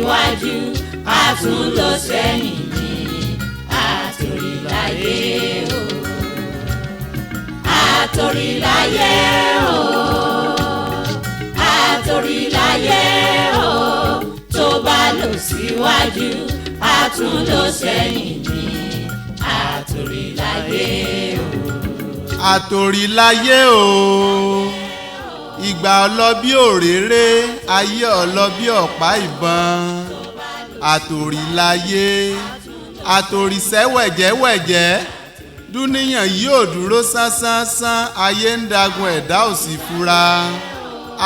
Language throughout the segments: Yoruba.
síwájú a tún lọ sẹ́yìn ní Atorilaye o. Atorilaye o. Atorilaye o. Tó bá lọ síwájú a tún lọ sẹ́yìn ní Atorilaye o. Atorilaye o. Ìgbà ọlọ́bí òréré ayé ọlọ́bí ọ̀pá ìbọn. Atorilaye àtòrìṣẹ́ wẹ̀jẹ́wẹ̀jẹ́ dúníyàn yóò dúró sánsánsánsán ayé ń dagun ẹ̀dá ò sì fura.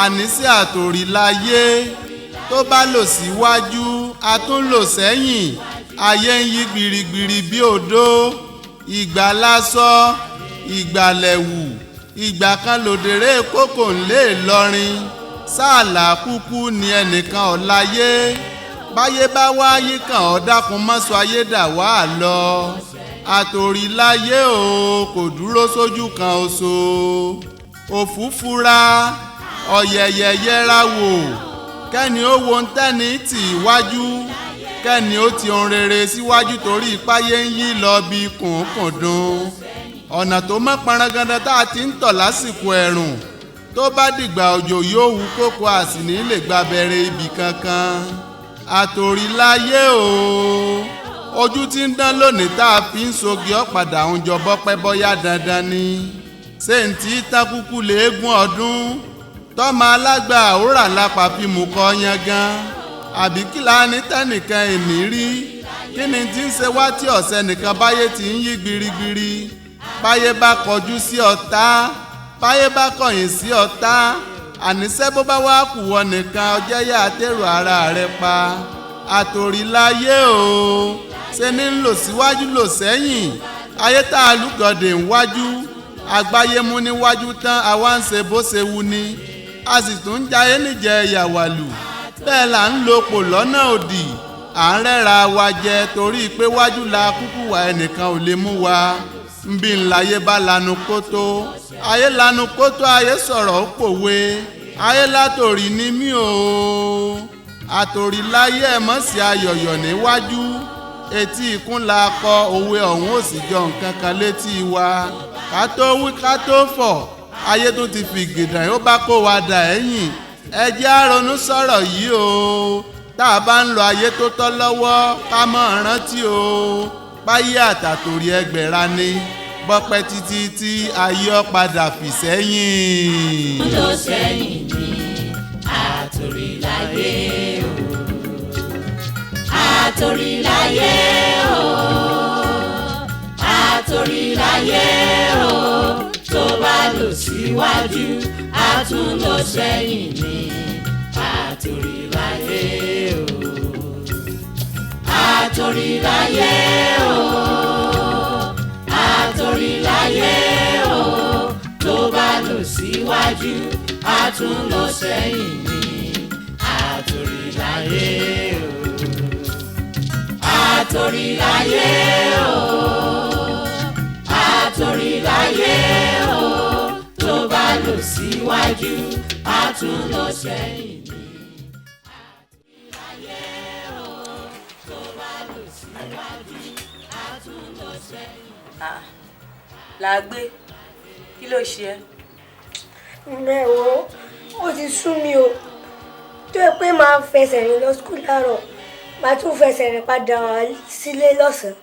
Àníṣe Atorilaye tó bá lọ síwájú a tún lọ sẹ́yìn ayé ń yí gbirigbiri bí odó. Ìgbà lásọ ìgbà lẹ̀wù ìgbà kan lòdèrè kókò ńlẹ̀ Ìlọrin sáàlà kúkú ni ẹnìkan ọ̀láyé báyé bá wáyé kàn ọ́ dákun mọ́sọ ayé dà wá lọ. Atorilaye o kò dúró sójú kan oṣù òfúfúra ọ̀yẹ̀yẹ̀ yẹra wò kẹ́ni ó wo ntẹ́ni tì wájú kẹ́ni ó ti ohun rere síwájú torí ipáyé ń yí lọ bí kùnkùndùn. Ọ̀nà tó mọ́ paranganda tá a ti ń tọ̀ lásìkò ẹ̀rùn tó bá dìgbà òjò yóò wú kókó àsìní lè gba bẹ̀rẹ̀ ibì kankan. Atorilaye o ojú tí ń dán lónìí tá a fi ń sogi ọ̀padà ń jọ bọ́pẹ́ bọ́yá dandan ni. Sèǹtì tákùkù léegun ọdún tọ́mọ alágbà àwòrán lápá fi mú kọ́ yangan àbí kìlá ní tẹ́nìkan èmi rí kí ni tí ń ṣe wá tí ọ̀sẹ̀ nìkan báyé ti ń yí gbirigbiri. Báyé bá kọjú sí ọ̀tá báyé bá kọ̀yìn sí ọ̀tá àníṣe bó bá wá kù wọ nìkan ọjẹ́ yá àtẹ̀rù ara rẹ pa. Atorilaye o ṣe ní ń lọ síwájú lọ sẹ́yìn ayé tá a lùgọ̀dẹ̀ ń wájú àgbáyé mú níwájú tán àwa ń ṣe bó ṣe wù ní a sì tún ń jayé níjẹ ìyàwálù bẹ́ẹ̀ là ń lo pò lọ́nà òdì à ń rẹ́ra wa jẹ torí pé wájú la kúkú wà ẹnìkan ò lè mú wa. Nbí ńláyé bá lanu kótó ayé lanu kótó ayé sọ̀rọ̀ ó pòwe ayé látòrí ní mí o. Atorilaye ẹ̀ mọ̀ sí ayọ̀yọ̀ níwájú etí ikún la kọ òwe ọ̀hún ò sì jọ nǹkan kan létí wa ká tó wí ká tó fọ̀ ayé tó ti fi gèdàn ó bá kó wa dà ẹ̀yìn ẹ jẹ́ á ronú sọ̀rọ̀ yìí o. Tá a bá ń lo ayé tó tọ́ lọ́wọ́ ká mọ̀ rántí o báyé àtàtòrí ẹgbẹ̀ra ni bọ́pẹ́ títí tí ayé ọ padà fì sẹ́yìn. lọ sẹ́yìn ní Atorilaye o. Atorilaye o. Atorilaye o. Tó bá lọ síwájú a tún lọ sẹ́yìn ní Atorilaye o. Atorilaye o. Atorilaye o. Tó bá lọ síwájú a tún lọ sẹ́yìn ní Atorilaye o. Atorilaye o. Atorilaye o. Tó bá lọ síwájú a tún lọ sẹ́yìn ní Atorilaye o. Tó bá lọ síwájú a tún lọ sẹ́yìn. Làgbé kí ló ṣe ẹ́? Ǹjẹ́ wo ó ti sú mi o tó yẹ pé máa fẹsẹ̀ rìn lọ skul láàárọ̀ máa tún fẹsẹ̀ rìn padà sílé lọ́sàn-án.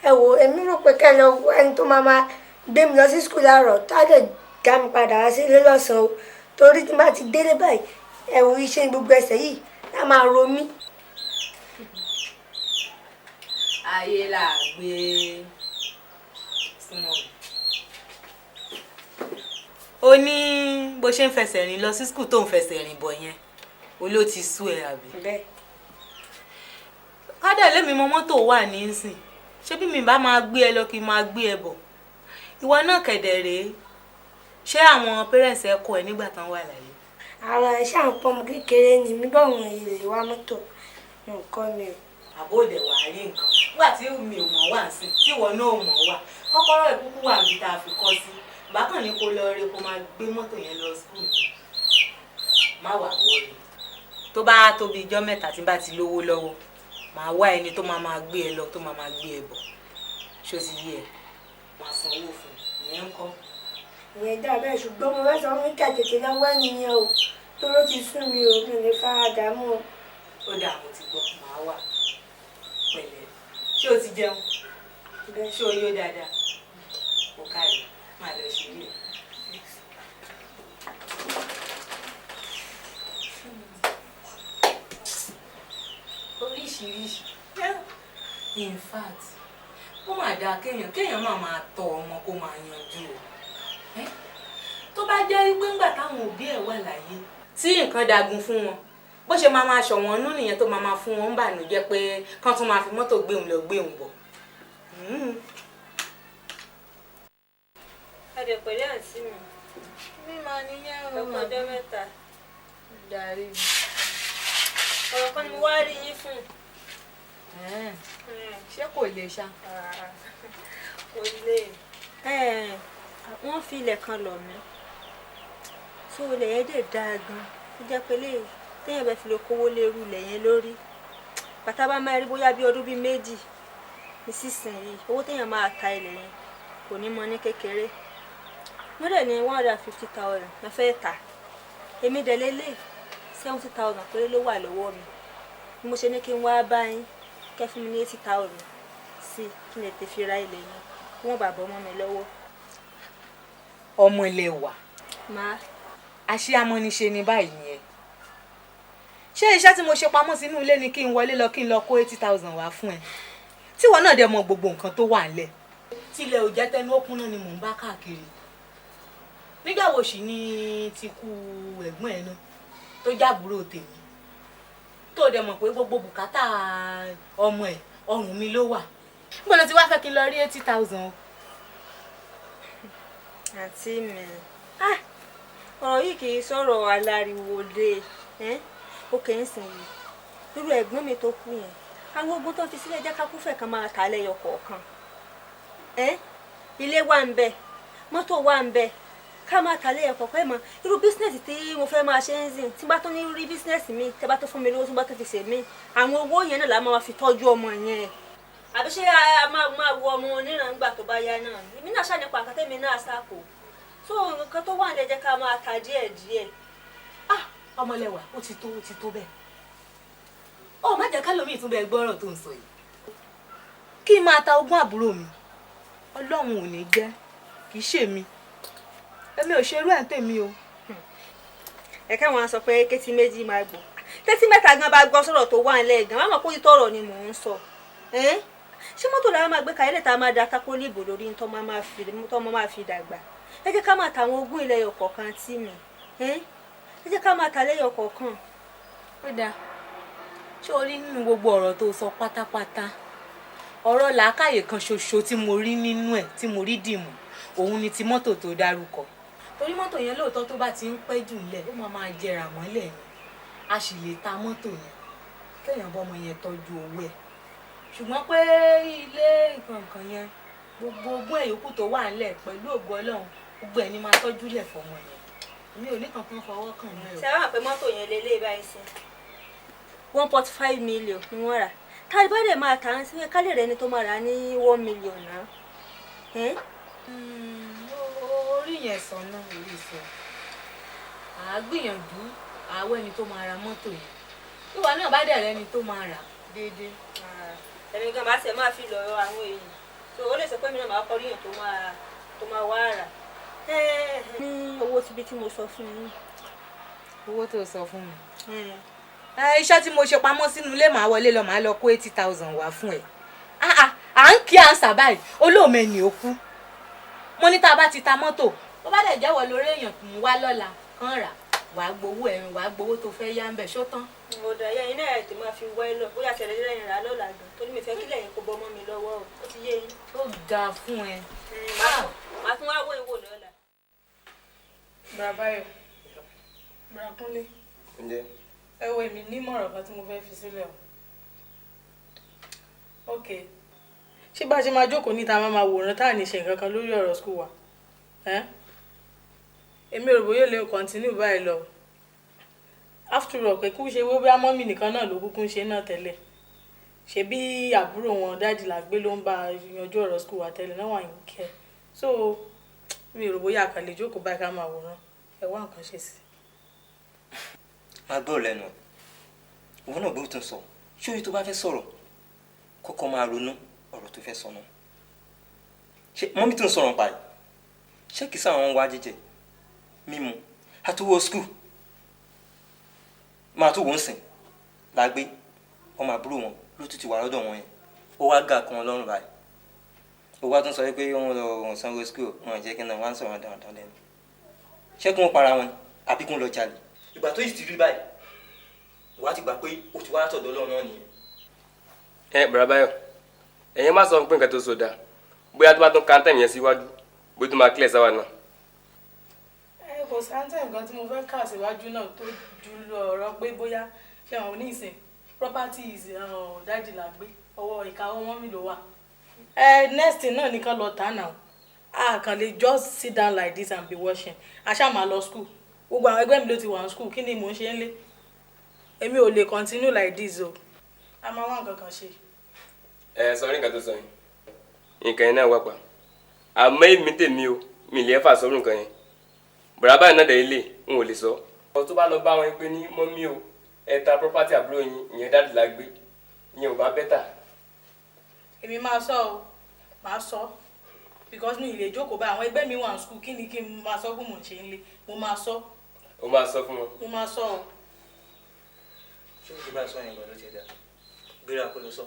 Ẹ wo èmi rò pé kẹ́ lọ ẹni tó máa gbé mi lọ sí skul láàárọ̀ tá a lè dá mi padà wá sílé lọ́sàn-án o torí tí n bá ti délé báyìí ẹ wo iṣẹ́ gbogbo ẹsẹ̀ yìí tá máa ro mí. Ayé làgbé ó ní bó ṣe ń fẹsẹ̀ rìn lọ sí skul tó ń fẹsẹ̀ rìn bọ̀ yẹn o ló ti sú ẹ àbí. Bẹ́ẹ̀. Kádà lèmi mọ mọ́tò wà nísìn ṣé bí mi bá máa gbé ẹ lọ kí n máa gbé ẹ bọ̀ ìwọ náà kẹ̀dẹ̀ rèé ṣé àwọn parents ẹ kọ́ ẹ nígbà tán wà láyé. àwọn ẹ̀ṣẹ́ àwọn ọmọ kékeré ni mí bọ́ọ̀rùn ilé wa mọ́tò nǹkan mi o. àbóòdè wà á rí nǹkan nígbà tí mi ò mọ̀ wá sí tí ìwọ náà ò mọ̀ wá kọ́kọ́rọ́ ìkúkú wà níbi tá a fi kọ́ sí bákan ní kó lọ rí kó máa gbé mọ́tò yẹn lọ skul má wà wọlé tó tó bá tóbi ijọ́ mẹ́ta tí n bá ti lówó lọ́wọ́ màá wá ẹni tó máa gbé ẹ lọ tó máa gbé ẹ bọ̀ ṣó ti yé ẹ màá san owó fún ìyẹn ń kọ́. ìyẹn dà bẹ́ẹ̀ ṣùgbọ́n mo fẹ́ sọ fún kí àtètè lọ́wọ́ ẹnìyẹn o tó ló ti sún mi o mi ò lè fara dààmú o. ó dà mo ti gbọ́ màá wà pẹ̀lẹ́ ṣé o ti jẹun ṣé o yó dáadáa kò káyọ̀ máa lọ ṣe ilé. oríṣiríṣi in fact ó mà dáa kéèyàn máa tọ ọmọ kó máa yanjú o tó bá jẹ́ pé ńgbà táwọn òbí ẹ̀ wà láyé tí nǹkan dagun fún wọn bó ṣe máa ṣọ̀wọ́n nú nìyẹn tó máa fún wọn ń bànújẹ́ pé kán tún máa fi mọ́tò gbé òun lọ gbé òun bọ̀. adé pẹ̀lú àǹtí mi mímọ níyẹn o ọkọ̀ ọjọ́ mẹ́ta darí mi. ọ̀rọ̀ kan ni mo wá rí yín fún. ṣé kò lè ṣá. kò lè. wọ́n fi ilẹ̀ kan lọ̀ mí tó ilẹ̀ yẹn dẹ̀ dáa gan tó jẹ́ pé téèyàn bá fi lè kówó lérú ilẹ̀ yẹn lórí bàtà bá máa rí bóyá bí ọdún bíi méjì nísinsìnyí owó téèyàn máa ta ilẹ̀ yẹn kò ní mọ ní kékeré wọ́n dẹ̀ ní 150,000 lọ́ fẹ́ tà èmi dẹ̀ lélẹ̀ 70,000 péré ló wà lọ́wọ́ mi bí mo ṣe ní kí n wá bá yín kẹ́ fún mi ní 80,000 sí kí n lè tẹ̀ fi ra ilẹ̀ yẹn kí wọ́n bàbá ọmọ mi lọ́wọ́. ọmọ ilẹ̀ wà máa àṣé amọ́niṣe ni báyìí yẹn ṣé iṣẹ́ tí mo ṣe pamọ́ sínú ilé ni kí n wọlé lọ kí n lọ kó 80,000 wá fún ẹ tíwọ náà dẹ̀ mọ gbogbo nǹkan tó wà nílẹ̀ tilẹ̀ ò jẹ́ tẹnu ókún náà ni mò ń bá káàkiri nígbà wo sì ni ti kú ẹ̀gbọ́n ẹ̀ náà tó jábúrò tèmi tó dẹ̀ mọ̀ pé gbogbo bùkátà ọmọ ẹ̀ ọrùn mi ló wà níbo ló ti wá fẹ́ kí n lọ rí 80,000. àǹtí mi ọ̀rọ̀ yìí kì í sọ̀rọ̀ aláriwo dé ó kì í sìn yìí irú ẹ̀gbọ́n mi tó kú yẹn àwọn ogun tó fi sílẹ̀ jẹ́ ká kúfẹ̀ kan máa tà lẹ́yọ kọ̀ọ̀kan ilé wà ń bẹ mọ́tò wà ń bẹ ká máa tà lẹ́yọ kọ̀ọ̀kan ẹ̀ mọ́ irú bísínẹ́sì tí mo fẹ́ máa ṣe ń sìn tí bá tó ní rí bísínẹ́sì mi tẹ́ bá tó fún mi lówó tí bá tó fi ṣe mí àwọn owó yẹn náà la máa fi tọ́jú ọmọ yẹn àbí ṣé a máa wo ọmọ oníran gbà tó bá yá náà èmi náà ṣànípa àkàtẹ́ mi náà sáàkó tó nǹkan tó wà ń lẹ́jẹ́ ká máa ta díẹ̀díẹ̀. ọmọlẹ́wà ó ti tó bẹ́ẹ̀ ó má jẹ́ kálómi ìtúbẹ̀ gbọ́rọ̀ tó ń sọ yìí kí n máa ta ogún àbúrò mi ọlọ́run ò ní jẹ́ kì í ṣe mi èmi ò ṣerú ẹ̀ ń tèmi o. ẹ̀ka wọn sọ pé kétí méjì máa gbọ́ tẹ́tí mẹ́ta gan bá gbọ́ sọ̀rọ̀ tó wà nílẹ̀ gan máa mọ̀ kó tọ̀rọ̀ ni mò ń sọ ṣé mọ́tò làwọn máa gbé ka ilé tá a máa da kákó léèbò lórí tó máa fi dàgbà ẹ jẹ́ ká máa ta àwọn ogún ilẹ̀ ọ̀kọ̀ọ̀kan tí mi ẹ jẹ́ ká máa ta lẹ́yọ̀ kọ̀ọ̀kan. ó dáa ṣé o rí nínú gbogbo ọ̀rọ̀ tó sọ pátápátá ọ̀rọ̀ làákàyè kan ṣoṣo tí mo rí nínú ẹ̀ tí mo rí dìmú òun ni ti mọ́tò tó dárúkọ torí mọ́tò yẹn lóòótọ́ tó bá ti ń pẹ́ jù lẹ̀ ó máa jẹrà mọ́lẹ̀ ni a sì lè ta mọ́tò yẹn kéèyàn bọ́mọ yẹn tọ́jú owó ẹ̀ ṣùgbọ́n pé ilé nǹkan yẹn gbogbo ogún ẹ̀ yòókù tó wà nílẹ̀ pẹ̀lú ògo Ọlọ́run gbogbo ẹ̀ ni máa tọ́jú lẹ̀ fọmọ yẹn mi ò ní kankan fọwọ́ kàn mí o. ṣé wàá pé mọ́tò yẹn lélẹ̀ báyìí sí 1.5 million ni wọ́n rà táyì bá dẹ̀ máa tà á sí kálẹ̀ rẹ̀ ni tó máa rà ní 1 million náà. orí yẹn sọ náà orí sọ àá gbìyànjú àwọ̀ ẹni tó máa ra mọ́tò yẹn ìwà náà bá dẹ̀ rẹ́ni tó máa rà déédéé. ẹ̀mí gan máa ṣe máa fi lọ àwọn èèyàn tó o lè sọ pé mi náà máa kọ́ ríyàn tó máa wá rà. ní owó tíbi tí mo sọ fún yín. owó tó sọ fún mi. iṣẹ́ tí mo ṣe pamọ́ sínú ilé màá wọlé lọ màá lọ kó 80,000 wá fún ẹ. à ń kí àǹsà báyìí olóòmẹ ni ó kú. mo ní tá a bá ti ta mọ́tò tó bá dẹ̀ jẹ́wọ́ lórí èèyàn kì í wá lọ́la kán rà wàá gbowó ẹ̀rín wàá gbowó tó fẹ́ yá ń bẹ̀ ṣó tán. ọ̀dà yẹn iná ẹ̀ tí máa fi wá ẹ lọ bóyá tẹ̀lé lẹ́yìn rà lọ́la gan torí mi fẹ́ kí lẹ́yìn kó bọ́ mọ́ mi lọ́wọ́ ó ti yé yín. ó ga fún ẹ. màá tún wá wó ìwò lọ́la. bàbá yọ bàbá kúnlé ẹ wo èmi nímọ̀ràn kan tí mo fẹ́ fi sílẹ̀ o. ok ṣé bá a ṣe máa jókòó níta máa wòran tá à ní ṣe nǹkan kan lórí ọ̀rọ̀ skul wa èmi rò bóyá lè kọ́ntínú báyìí lọ after all pé kú ṣe wé bí amọ́mì nìkan náà ló kúkú ń ṣe náà tẹ́lẹ̀ ṣe bí àbúrò wọn dáàdì làgbé ló ń bá yanjú ọ̀rọ̀ school wa tẹ́lẹ̀ náà wà ń kẹ́ so mi ò rò bóyá àkàlẹ̀ jókòó báyìí ká máa wòran ẹ wá nǹkan ṣe sí. máa gbọ́ lẹ́nu òun náà gbọ́ tó ń sọ ṣóyí tó bá fẹ́ sọ̀rọ̀ kọ́kọ́ máa ronú ọ̀rọ̀ tó fẹ́ sọ náà ṣé mọ́mí tó ń sọ̀rọ̀ pa yìí ṣé kìí sáwọn wá jíjẹ mímu àtúwò skul máa tó wò ń sìn lágbé ọmọ àbúrò wọn ló tún ti wà lọ́dọ̀ wọn yẹn ó wá gà kan lọ́rùn báyìí ó wá tún sọ pé wọ́n lọ wọ́n sanwó skul wọn jẹ́ kí náà wọ́n á sọ̀rọ̀ dandan lẹ́nu ṣé kí wọ́n para wọn àbí kí wọ́n lọ jalè ìgbà tó yìí ti rí báyìí wàá ti gbà pé ó ti wá látọ̀dọ̀ Ọlọ́run náà nìyẹn. bàbá Báyọ̀ ẹ̀yin má sọ pé nǹkan tó so dáa bóyá tó bá tún káńtà yẹn síwájú bóyá tó máa kílẹ̀ sáwà náà. kò sáńtẹ̀ nǹkan tí mo fẹ́ kà síwájú náà tó ju ọ̀rọ̀ pé bóyá ṣé àwọn oníṣìn properties dáàdì làgbé ọwọ́ ìkáwọ́ wọn mi ló wà. next náà nìkan lọ tà náà a kàn lè just sit down like this and be watching a ṣáà máa lọ school gbogbo àwọn ẹgbẹ́ mi ló ti wà ní school kí ni mò ń ṣe ń lé èmi ò lè continue like this o a máa wá nǹkan kan ṣe. sọ ní nǹkan tó sọ yẹn nǹkan yẹn náà wà pa àmọ́ èmi tèmi o mi lè fà sọ́rùn nǹkan yẹn bàbá báyìí náà dẹ̀ ilé n ò lè sọ. ọ tó bá lọ bá wọn pé ní mọ́mí o ẹ ta property àbúrò yín ìyẹn dáàdì la gbé ìyẹn ò bá bẹ́tà. èmi máa sọ o máa sọ because mi ì lè jókòó bá àwọn ẹgbẹ́ mi wà ní school kí ni kí n máa sọ fún mò ń ṣe ń lé mo máa sọ. o máa sọ fún wọn. mo máa sọ o. ṣé o ti bá a sọ yẹn gbọ́dọ̀ ti dà gbéra kó lọ sọ.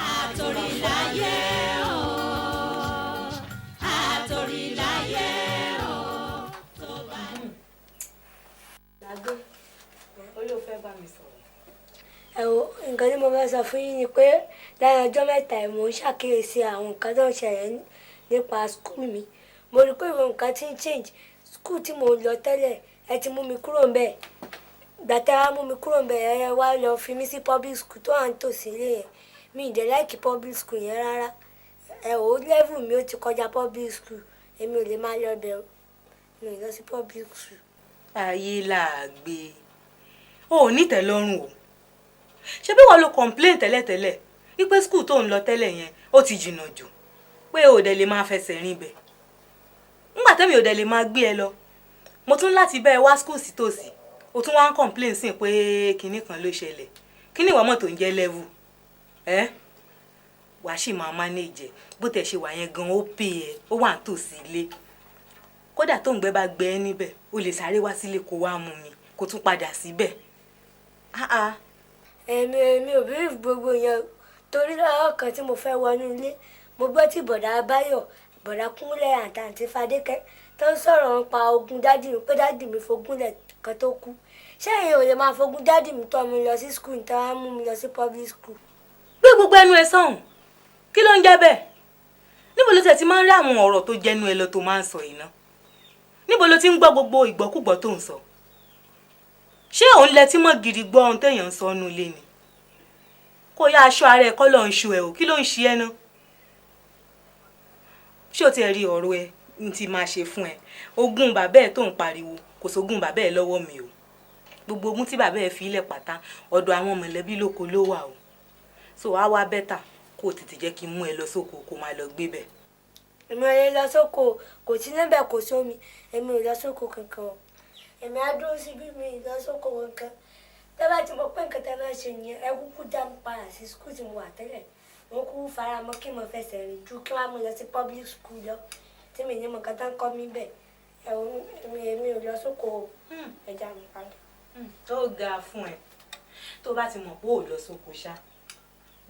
Atorilaye o, Atorilaye o. Lágbé olóòfẹ́ bá mi sọ̀rọ̀. ẹ wo nǹkan tí mo fẹ́ sọ fún yín ni pé lẹ́yìn ọjọ́ mẹ́ta ẹ̀ mò ń ṣàkíyèsí àwọn nǹkan tó ń ṣẹlẹ̀ nípa skul mi mo rí pé ìwọ nǹkan ti ń change skul tí mo lọ tẹ́lẹ̀ ẹ ti mú mi kúrò ń bẹ̀ gbàtẹ́ wá mú mi kúrò ń bẹ̀ ẹ wá lọ fi mí sí public school tó à ń tòsí ilé yẹn mi ì dé láìkí public school yẹn rárá ẹ ò level mi ó ti kọjá public school èmi ò lè máa lọ bẹ̀ mi ò lọ sí public school. ayé làgbé o ò ní tẹ́lọ́rùn o ṣé bí wọ́n lo complain tẹ́lẹ̀tẹ́lẹ̀ wípé skul tó ń lọ tẹ́lẹ̀ yẹn ó ti jìnnà jù pé o dẹ̀ lè máa fẹsẹ̀ rìn bẹ̀ nígbà tẹ́mi ò dẹ̀ lè máa gbé ẹ lọ mo tún láti bẹ́ẹ̀ wá skul sí tòsí o tún wá ń complain sí pé kinní kan ló ṣẹlẹ̀ kinní ìwà mọ́tò ń jẹ́ level wàá sì máa manage bó tẹ̀ ṣe wà yẹn gan ó pè ẹ́ ó wà ń tòsí ilé kódà tó ń gbẹ bá gbẹ ẹ́ níbẹ̀ o lè sáré wá sílé kó wá mú mi kó tún padà síbẹ̀. èmi ò bí gbogbo yẹn torí lọ́wọ́ kan tí mo fẹ́ wọnú ilé mo gbọ́ tí bọ̀dá Báyọ̀ bọ̀dá Kúnlẹ̀ àtàǹtí Fadékẹ́ tó ń sọ̀rọ̀ nípa ogún dádì mi pé dádì mi fogúnlẹ̀ kan tó kú ṣé èèyàn ò lè máa fogún dádì mi tọ́ mi lọ sí skul ní táwọn mú mi lọ sí public school. gbé gbogbo ẹnu ẹ sọ̀hún kí ló ń jẹ́ bẹ́ẹ̀ níbo ló tẹ̀ ti máa ń rí àwọn ọ̀rọ̀ tó jẹnu ẹ lọ tó máa ń sọ yìí ná níbo ló ti ń gbọ́ gbogbo ìgbọ́kúgbọ́ tó ń sọ ṣé òun lẹ tí mọ́ gidi gbọ́ ohun téèyàn ń sọ nú ilé ni kó yá aṣọ ara ẹ kọ́ lọ́ọ́ ń ṣu ẹ o kí ló ń ṣe ẹ ná ṣé o ti rí ọ̀rọ̀ ẹ ní ti máa ṣe fún ẹ ogún bàbá ẹ tó ń pariwo kò sógún bàbá ẹ lọ́wọ́ mi o gbogbo ogún tí bàbá ẹ fi ilẹ̀ pátá ọ̀dọ̀ àwọn mọ̀lẹ́bí lóko ló wà o so á wá bẹ́tà kó o tètè jẹ́ kí n mú ẹ lọ sóko kó máa lọ gbé bẹ̀. èmi ò lè lọ sóko kò sí níbẹ̀ kò sómi èmi ò lọ sóko kankan o èmi á dúró síbí mi ì lọ sóko kankan tẹ́ bá ti mọ̀ pé nǹkan tẹ́ bá ṣe nìyẹn ẹ kúkú dá mi padà sí skul tí mo wà tẹ́lẹ̀ mo kú fara mọ́ kí mo fẹsẹ̀ rìn ju kí wọ́n mú lọ sí public school lọ tí mi ní mọ̀ nǹkan tó ń kọ́ mi bẹ̀ èmi ò lọ sóko ẹja mi padà. tó ga fún ẹ tó bá ti mọ̀ pé ò lọ sóko ṣá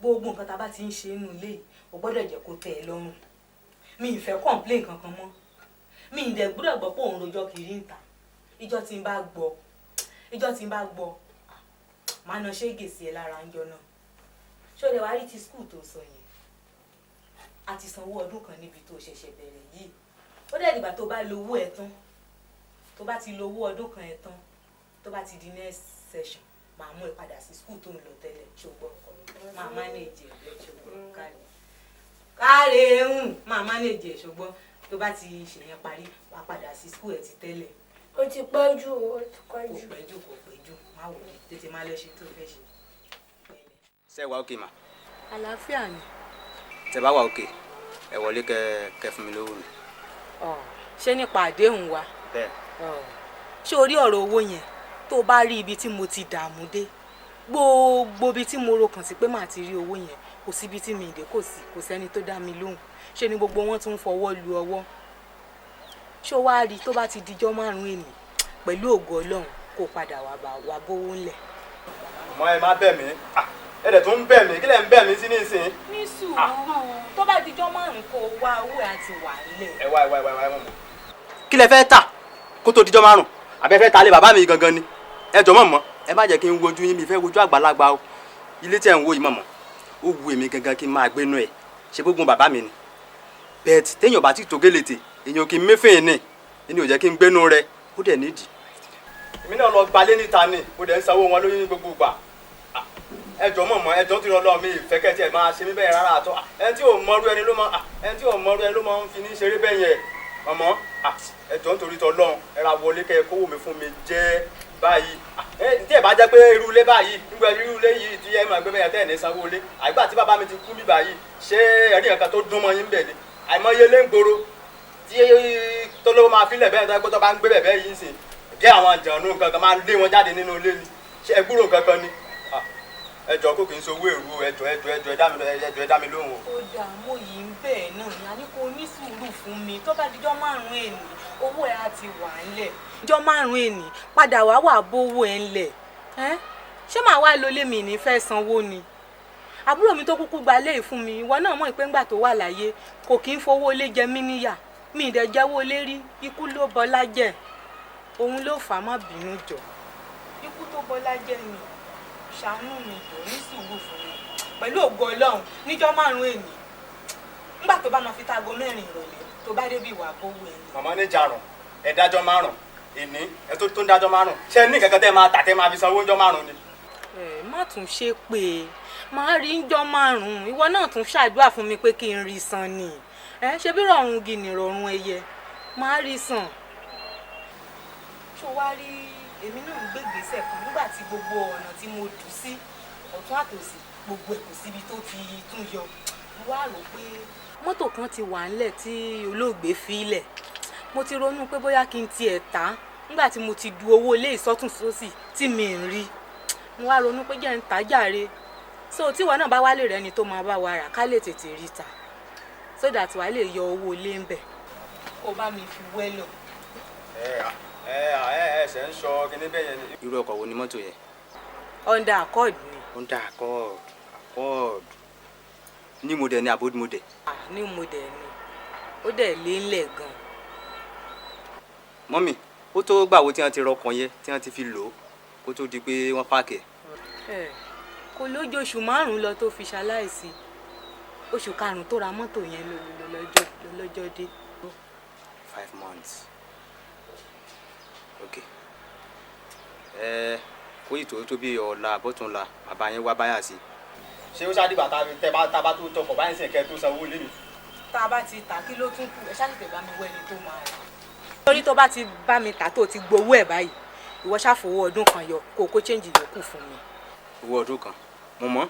gbogbo nǹkan tá a bá ti ń ṣe nínú ilé yìí ò gbọ́dọ̀ jẹ́ kó tẹ́ ẹ lọ́rùn mi ì fẹ́ complain kankan mọ́ mi ì dẹ̀ gbọ́dọ̀ gbọ́ pé òun rojọ́ kiri ń ta ìjọ́ tí n bá gbọ́ máa na ṣége sí ẹ lára ńjọ́ náà ṣó lè wá rí ti skul tó sọ yẹn a ti sanwó ọdún kan níbi tó ṣẹ̀ṣẹ̀ bẹ̀rẹ̀ yìí ó dẹ̀ dìgbà tó bá lówó ẹ̀ tán tó bá ti lówó ọdún kan ẹ̀ tán tó bá ti di next session màá mú ẹ padà sí skul tó ń lọ tẹ́lẹ̀ ṣùgbọ́n máa manage ẹ̀ ṣùgbọ́n káre máa manage ẹ̀ ṣùgbọ́n tó bá ti ṣèyẹn parí wàá padà sí skul ẹ̀ ti tẹ́lẹ̀ ó ti pẹ́ jù ó ti pẹ́ jù. kò pẹ́ jù má wò ó tètè má lọ ṣe tó fẹ́ ṣe. ṣé wà òkè mà. àlàáfíà ni. tẹ́ bá wà òkè ẹ wọlé kẹ́ fún mi lówó mi. ṣé nípa àdéhùn wa. bẹ́ẹ̀. ṣé orí ọ̀rọ̀ owó yẹn tó o bá rí ibi tí mo ti dààmú dé gbogbo ibi tí mo ro kàn sí pé màá ti rí owó yẹn kò síbi tí mi ìdè kò sẹ́ni tó dá mi lóhùn ṣé ni gbogbo wọn tún fọwọ́ lu ọwọ́. ṣé o wá rí tó bá ti dijọ́ 5 ènì pẹ̀lú ògo Ọlọ́run kó padà wá bówó ńlẹ̀. ọmọ ẹ má bẹ̀ mí ẹ dẹ̀ tún ń bẹ̀ mí kí lẹ̀ ń bẹ̀ mí sí nísìnyí. ní sùúrù tó bá dijọ́ 5 kó wá owó àti wà ńlẹ̀. ẹ wá mọ̀. kí lẹ fẹ́ tà kó tó dijọ́ 5 àbẹ́ fẹ́ ta lé bàbá mi gangan ni ẹ jọ mọ̀ ẹ má jẹ́ kí n wojú yín mi fẹ́ wojú àgbàlagbà o ilé tí ẹ̀ ń wo yìí mọ̀mọ́ ó wu èmi gangan kí n máa gbénú ẹ̀ ṣe gbógun bàbá mi ni bẹ́ẹ̀t téèyàn bá ti tó gélètè èèyàn kì í méfèé ní ẹni ò jẹ́ kí n gbénú rẹ ó dẹ̀ nídìí. èmi náà lọ gbalé níta ni mo dẹ̀ ń sanwó wọn lóyún ní gbogbo ìgbà ẹ jọ mọ̀mọ́ ẹ jọ tí Ọlọ́run mi ìfẹ́ kẹ́tì ẹ̀ máa ṣe mí bẹ́ẹ̀ rárá àtọ́ ẹni tí ò mọrú ẹni ló máa ń fi ní ṣeré bẹ́ẹ̀ yẹn mọ̀mọ́ ẹ jọ nítorí t'Ọlọ́run ẹ ra wọlé kẹ́ ẹ kówó mi fún mi jẹ́ báyìí tí ẹ bá jẹ́ pé irú ilé báyìí nígbà irú ilé yìí tí ẹ máa gbé bẹ́ẹ̀ tẹ́ ẹ̀ ní sanwó ilé àgbà tí bàbá mi ti kú bí báyìí ṣé ẹ̀rí nǹkan tó dún mọ́ yín bẹ̀ ni àìmọye lé ń gbòòrò tí tólówó máa fílẹ̀ bẹ́ẹ̀ tó ẹ pé tó bá ń gbé bẹ̀ bẹ́ẹ̀ yìí sìn jẹ́ àwọn àjànú nǹkan kan máa lé wọn jáde nínú ilé ni ṣé ẹ gbúrò nǹkan kan ni ẹjọ́ kò kì í sowó èrú ẹjọ́ ẹ dá mi lóhùn o. ó dààmú yìí ń bẹ́ẹ̀ náà ni a ní kó ní sùúrù fún mi tó bá dijọ́ 5 ènì owó ẹ̀ á ti wà ńlẹ̀ dijọ́ 5 ènì padà wà bówó ẹ̀ ńlẹ̀ ṣé màá wá lólé mi ní fẹ́ sanwó ni àbúrò mi tó kúkú gba léyìí fún mi ìwọ náà mọ̀ pé ńgbà tó wà láyé kò kí ń fowó lé jẹ mí níyà mi ì dẹ̀ jẹ́wọ́ lé rí ikú ló bọlá jẹ́ òun ló fà á má bínú jọ ikú tó bọlá jẹ́ mi ṣàánú mi jọ ní sùúrù fún mi pẹ̀lú ògo Ọlọ́run níjọ́ 5 ènì ńgbà tó bá máa fi táago 4 ìrọ̀lẹ́ tó bá débi ìwà bówó ẹ̀. màmá ní jarun ẹ dájọ́ 5 ìní ẹ tó ń dájọ́ 5 ṣé ní kankan tẹ́ máa tà tẹ́ máa fi sanwó ńjọ́ 5 ni. ẹ má tún ṣe pé máa rí ńjọ́ 5 ìwọ náà tún ṣàdúrà fún mi pé kí n rí san ni ṣe bí rọrùn gini rọrùn ẹyẹ máa rí san. ṣó wá rí èmi náà ń gbé ìgbésẹ̀ kan nígbà tí gbogbo ọ̀nà tí mo dù sí ọ̀tún àtòsí gbogbo ẹ̀ kò síbi tó ti tún yọ mo wá rò pé mọ́tò kan ti wà ńlẹ̀ tí olóògbé fi lẹ̀ mo ti ronú pé bóyá kí n tiẹ̀ tà nígbà tí mo ti du owó ilé ìsọ́tún sósì tí mi ń rí mo wá ronú pé jẹ́ ń tà jàre so tíwọ náà bá wálé rẹ ni tó máa bá wa rà ká lè tètè rí ta so that wàá lè yọ owó ilé ń bẹ̀ kó bá mi fi wẹ́lọ̀. ṣe ń sọ kíní bẹ́ẹ̀ yẹn ni. irú ọkọ̀ wo ni mọ́tò yẹn. Honda Accord ni. Honda Accord ní model ni àbódì model. ní model ni ó dẹ̀ lé ńlẹ̀ gan. mọ́mì ó tó gbàwo tí wọ́n ti rọkàn yẹn tí wọ́n ti fi lò ó kó tó di pé wọ́n páàkì ẹ̀. kò lójú oṣù 5 lọ tó fi ṣaláìsí oṣù 5 tó ra mọ́tò yẹn lọ́jọ́ dé. 5 months. ok kó ìtò tó bí ọ̀la bọ́túnla bàbá yẹn wá báyà sí. ṣé ó ṣáàdì bàtà tẹ bá tó tọkọ̀ báyìí sìn kẹ́ tó sanwó lé mi. tá a bá ti tà kí ló tún kù ẹ ṣáàtìtẹ̀ bá mi wọ ẹni tó máa rà. torí tó bá ti bá mi tà tó ti gbowó ẹ̀ báyìí ìwọ ṣàfowó ọdún kan yọ kó change yòókù fún mi. owó ọdún kan mo mọ̀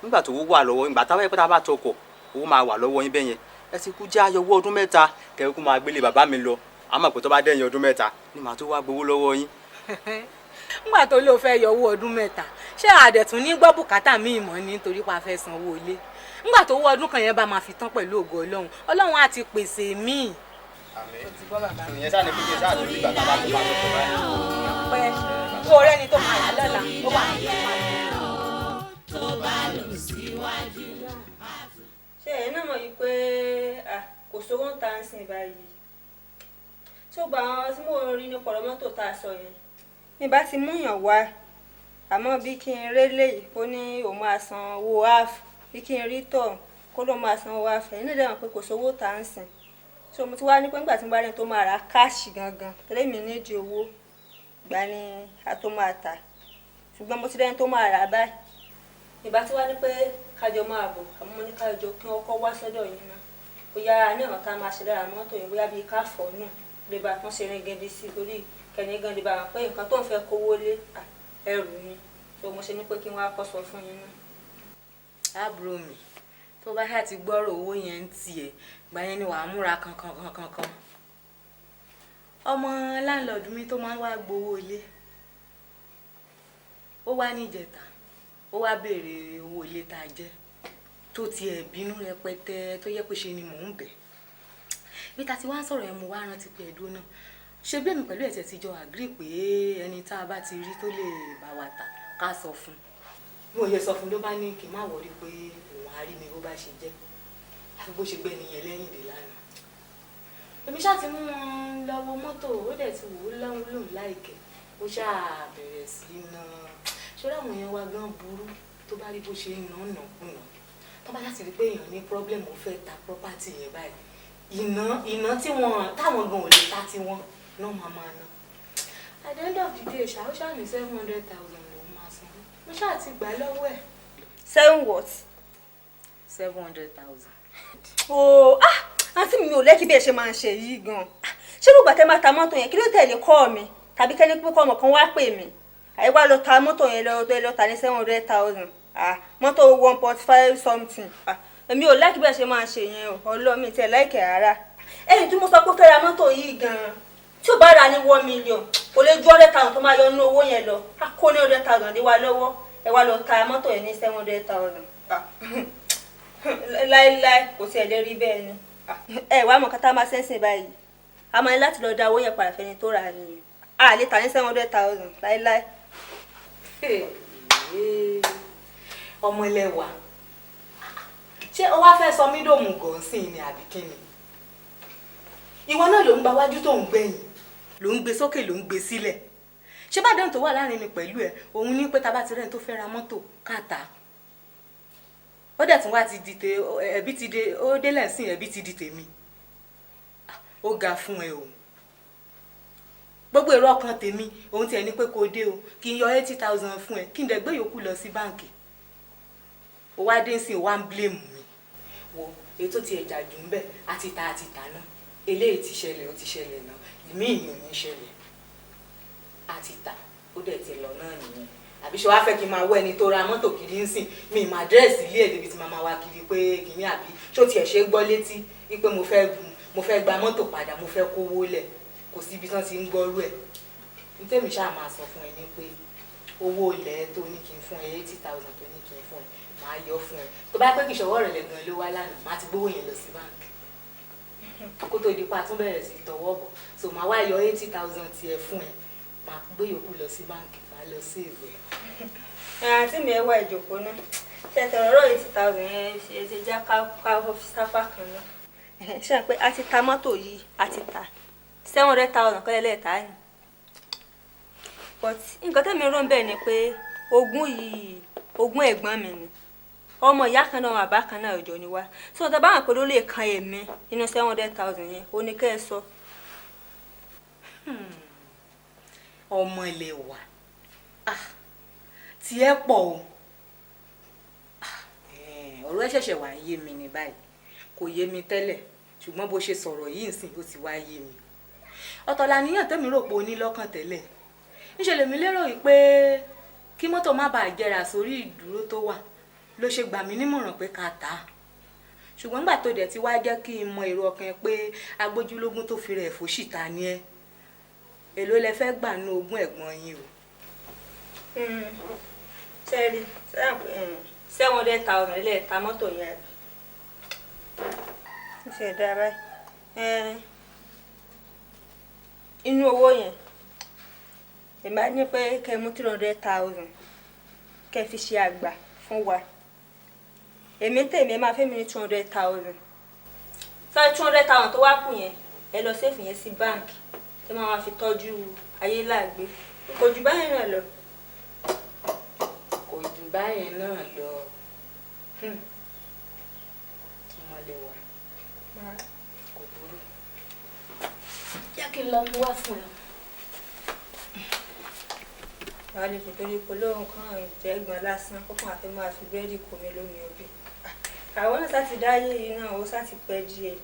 nígbà tó wà lọ́wọ́ ìgbà táwọn ẹ̀pẹ́ tá a bá tọkọ̀ owó máa wà lọ́wọ́ yín bẹ́ẹ̀ yẹn ẹ ti kú jẹ́ ayọ̀wọ́ ọdún 3 kẹ́kú máa gbélé bàbá mi lọ àmọ́ pé tó bá dẹ́yìn ọdún 3 ni màá tó wá gbowó lọ́wọ́ yín. nígbà tó lóò fẹ́ yọ owó ọdún 3 ṣé àdẹ̀tún ní gbọ́ bùkátà míì mọ́ ni nítorí pa fẹ́ sanwó ilé nígbà tó owó ọdún kan yẹn bá máa fi tán pẹ̀lú ògo Ọlọ́run á ti pèsè míì. àmín ìyẹn sáà ní pípé sáà ní bàbá bá tó máa tó tó báyìí. pẹ́ kó o rẹ́ni tó máa yà lọ́la ó wà ní tó bá lọ síwájú. ṣé ẹ náà mọ̀ yìí pé kò sówó ń ta ń sìn báyìí tó gba àwọn tí mo rí ní pọ̀rọ̀ mọ́tò tá a sọ yẹn ní bá ti múyàn wá àmọ́ bí kí n rélé yìí ó ní òun máa san owó half bí kí n rí tọ̀ kó ló máa san owó half ẹ̀yìn náà dẹ̀wọ̀n pé kò sówó tá ń sìn so mo ti wá ní pé nígbà tí mo bá rí tó máa ra káàṣì gangan tẹ́lẹ̀ mi nídìí owó gbà ní a tó máa tà ṣùgbọ́n mo ti rẹ́ni tó máa rà báyìí ìbá tí wá ní pé kájọ máa bọ̀ àmọ́ mo ní kájọ kí wọ́n kọ́ wá sọ́dọ̀ yín náà bóyá ní ọ̀nà tá a máa ṣe lára mọ́tò yẹn bóyá bíi káfọ́ náà lè bá tún ṣe rìn gidi sí torí kẹ́ni gan lè bá wọn pé nǹkan tó ń fẹ́ kówó lé ẹrù ni tó mo ṣe ní pé kí wọ́n á kọ́ sọ fún yín náà. àbúrò mi tó bá ṣáà ti gbọ́rọ̀ owó yẹn ń tiẹ̀ gbà yẹn ni wàá múra kankan. ọmọ láńlọ́ọ̀dù mi tó máa ń wá gbowó ilé ó wá níjẹta ó wá béèrè owó ilé tá a jẹ tó tiẹ̀ bínú rẹpẹtẹ tó yẹ pé ṣe ni mò ń bẹ̀ bí ta ti wá ń sọ̀rọ̀ yẹn mo wá rántí pé ẹ̀dùn náà ṣe bí èmi pẹ̀lú ẹ̀tẹ̀ ti jọ àgírí pé ẹni tá a bá ti rí tó lè bá wa tà ká sọ fún un bí mo yẹ sọ fún un ló bá ní kí n má wọrí pé òun á rí mi bó bá ṣe jẹ́ àfi bó ṣe gbé nìyẹn lẹ́yìn dé lánàá èmi ṣáà ti mú wọn lọ́wọ́ mọ́tò ó dẹ̀ ti wò ó lọ́hùn lòun láìkẹ́ ó ṣáà bẹ̀rẹ̀ sí í ná ṣọ́ra àwọn èèyàn wa gan burú tó bá rí bó ṣe ń ná kùnà tó bá láti rí pé èèyàn ní pọ́blẹ́mù ó fẹ́ ta property yẹn báyìí iná tí wọn táwọn gan ò lè ta tí wọn náà máa ná at the end of the day ṣáà ó ṣáà ní 700,000 lòún máa san mo ṣáà ti gbà lọ́wọ́ ẹ̀. 7 what? 700,000. ooo àǹtí mi ò lẹ́kí bí ẹ ṣe máa ń ṣe yìí gan-an ṣé ló gbà tẹ́ máa ta mọ́tò yẹn kí ló tẹ̀lé kọ́ mi tàbí kẹ́ni pé kọ́ ọmọ kan wá pè mí àyíwá lọ ta mọ́tò yẹn lọ ta ní 700,000 mọ́tò 1.5 something èmi ò lẹ́kí bí ẹ ṣe máa ń ṣe yẹn o ọlọ́mi tẹ̀ láìkẹ́ rárá ẹni tí mo sọ pé fẹ́ ra mọ́tò yìí gan-an tí ò bá ra ní 1 million kò lè ju 100,000 tó máa yọ nínú owó yẹn lọ á kó ní 100,000 lé wa lọ́wọ́ ẹ wá lọ ta mọ́tò yẹn ní 700,000 láíláí kò tiẹ̀ lè rí bẹ́ẹ̀ ni ẹ wàá mọ̀ kátà máa sẹ́sìn báyìí a máa ní láti lọ da owó yẹn padà fẹ́ni tó rà nìyẹn a lè ta ní 700,000 láíláí. ọmọ ẹlẹ́wà ṣé o wá fẹ́ sọ mí dòmù gọ̀ọ́sìn ni àbí kíni ìwọ náà ló ń gba wájú tó ń gbẹ̀yìn ló ń gbé sókè ló ń gbé sílẹ̀ ṣé bá dẹ́hùn tó wà láàrin mi pẹ̀lú ẹ òun ní pé tá bá ti rẹ́ni tó fẹ́ ra mọ́tò káàtà ó dẹ̀ tún wá ti di ẹbí ti dé ó dé lẹ́sìn ẹbí ti di tèmi ó ga fún ẹ o gbogbo èrò ọkàn tèmi òun tiẹ̀ ní pé kó dé o kí n yọ 80,000 fún ẹ kí n dẹ̀ gbé yòókù lọ sí báǹkì ó wá dé sí wá ń blame mi wo ètò ti ẹ̀jà dùn bẹ́ẹ̀ àti ta náà eléyìí ti ṣẹlẹ̀ ó ti ṣẹlẹ̀ náà ìmí ìyàn ní ṣẹlẹ̀ àti ta ó dẹ̀ ti lọ náà nìyẹn àbí ṣe wá fẹ́ kí n máa wọ ẹni tó ra mọ́tò kiri ń sìn mi ìmọ̀ àdírẹ́sì ilé ẹ̀ débi tí màá wá kiri pé kìíní àbí ṣó tiẹ̀ ṣe gbọ́ létí wípé mo fẹ́ gba mọ́tò padà mo fẹ́ kówó lẹ̀ kò sí ibi tí wọ́n ti ń gbọ́rú ẹ̀ nítèmi ṣáà máa sọ fún ẹ ní pé owó ilẹ̀ tó ní kí n fún ẹ 80,000 tó ní kí n fún ẹ máa yọ fún ẹ tó bá pẹ́ kí ìṣọwọ́ rẹ̀ lẹ́gàn ló wá lánàá máa ti gbówó yẹn lọ sí báńkì kó tó di pa tún bẹ̀rẹ̀ sí tọwọ́ bọ̀ so máa wá yọ 80,000 tiẹ̀ fún ẹ máa gbé yòókù lọ sí báńkì máa lọ sí ìwé. àǹtí mi ẹ wá ìjòkó náà ṣètò ọ̀rọ̀ 80,000 yẹn ṣe já ká sápá kan náà ṣe pé a ti ta mọ́tò yìí a ti ta 700,000 kọ́lẹ́ lẹ́ẹ̀ta ni but nǹkan tẹ́mi rò ń bẹ̀ ni pé ogún ẹ̀gbọ́n mi ni ọmọ ìyá kan náà àbá kan náà ọjọ́ ni wá tí wọ́n tẹ́ bá wọn pé ló lè kan èmi nínú 700,000 yẹn ó ní kẹ́ ẹ sọ. ọmọ ilé wa tí ẹ pọ̀ o ọ̀rọ̀ ẹ ṣẹ̀ṣẹ̀ wá yé mi ní báyìí kò yé mi tẹ́lẹ̀ ṣùgbọ́n bó ṣe sọ̀rọ̀ yìí nsìn ó ti wá yé mi ọ̀tọ̀ làníyàn tẹ́mi rò pé o ní lọ́kàn tẹ́lẹ̀ níṣẹ́ lèmi lérò yìí pé kí mọ́tò má bàa jẹrà sórí ìdúró tó wà ló ṣe gbà mí nímọ̀ràn pé ká tà á ṣùgbọ́n nígbà tó dẹ̀ ti wá jẹ́ kí n mọ èrò ọkàn ẹ pé agbójúlógún tó fi rẹ̀ fòṣìta ni ẹ èló lẹ fẹ́ gbà nú ogún ẹ̀gbọ́n yín o. sẹ́ẹ̀rì 700,000 ilé ta mọ́tò yẹn ṣe dára inú owó yẹn èmi á ní pé kẹ́ mú 300,000 kẹ́ fi ṣe àgbà fún wa èmi tèmi máa fẹ́ mi ní 200,000 fẹ́ 200,000 tó wá kù yẹn ẹ lọ sẹ́ẹ̀fù yẹn sí báǹkì tẹ́ máa fi tọ́jú ayé láàgbé kò jù báyìí náà lọ. kò jù báyìí náà lọ ọmọlẹ wa kò burú jẹ́ kí n lọ mú wá fún ẹ. wàá lè torí pé lóhùn kan jẹ́ gbọ́n lásán kó kàn àfi máa fi búrẹ́dì kó mi lómi obì àwọn náà sáti dáyé yìí náà ó sáti pẹ́ díẹ̀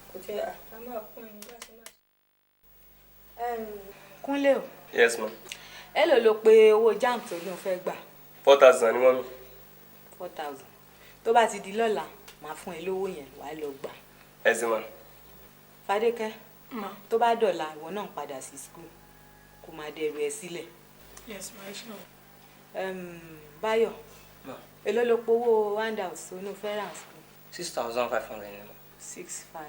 kò tẹ́ àmọ́ ọkùnrin láti máa. Kúnlé o. Yes ma. Èló ló pé owó jam tó lóun fẹ́ gbà? 4,000 ni mọ́mí. 4,000. Tó bá ti di lọ́la màá fún ẹ lówó yẹn wàá lọ gbà. Ẹ sì ma. Fadékẹ́ tó bá dọ̀la ìwọ náà padà sí school kó máa dẹrù ẹ sílẹ̀. Yes ma, ẹ ṣe o. Báyọ̀ Ma. èló ló powó handout tó ní fẹ́ rà school? 6,500 ni ma. 6,500.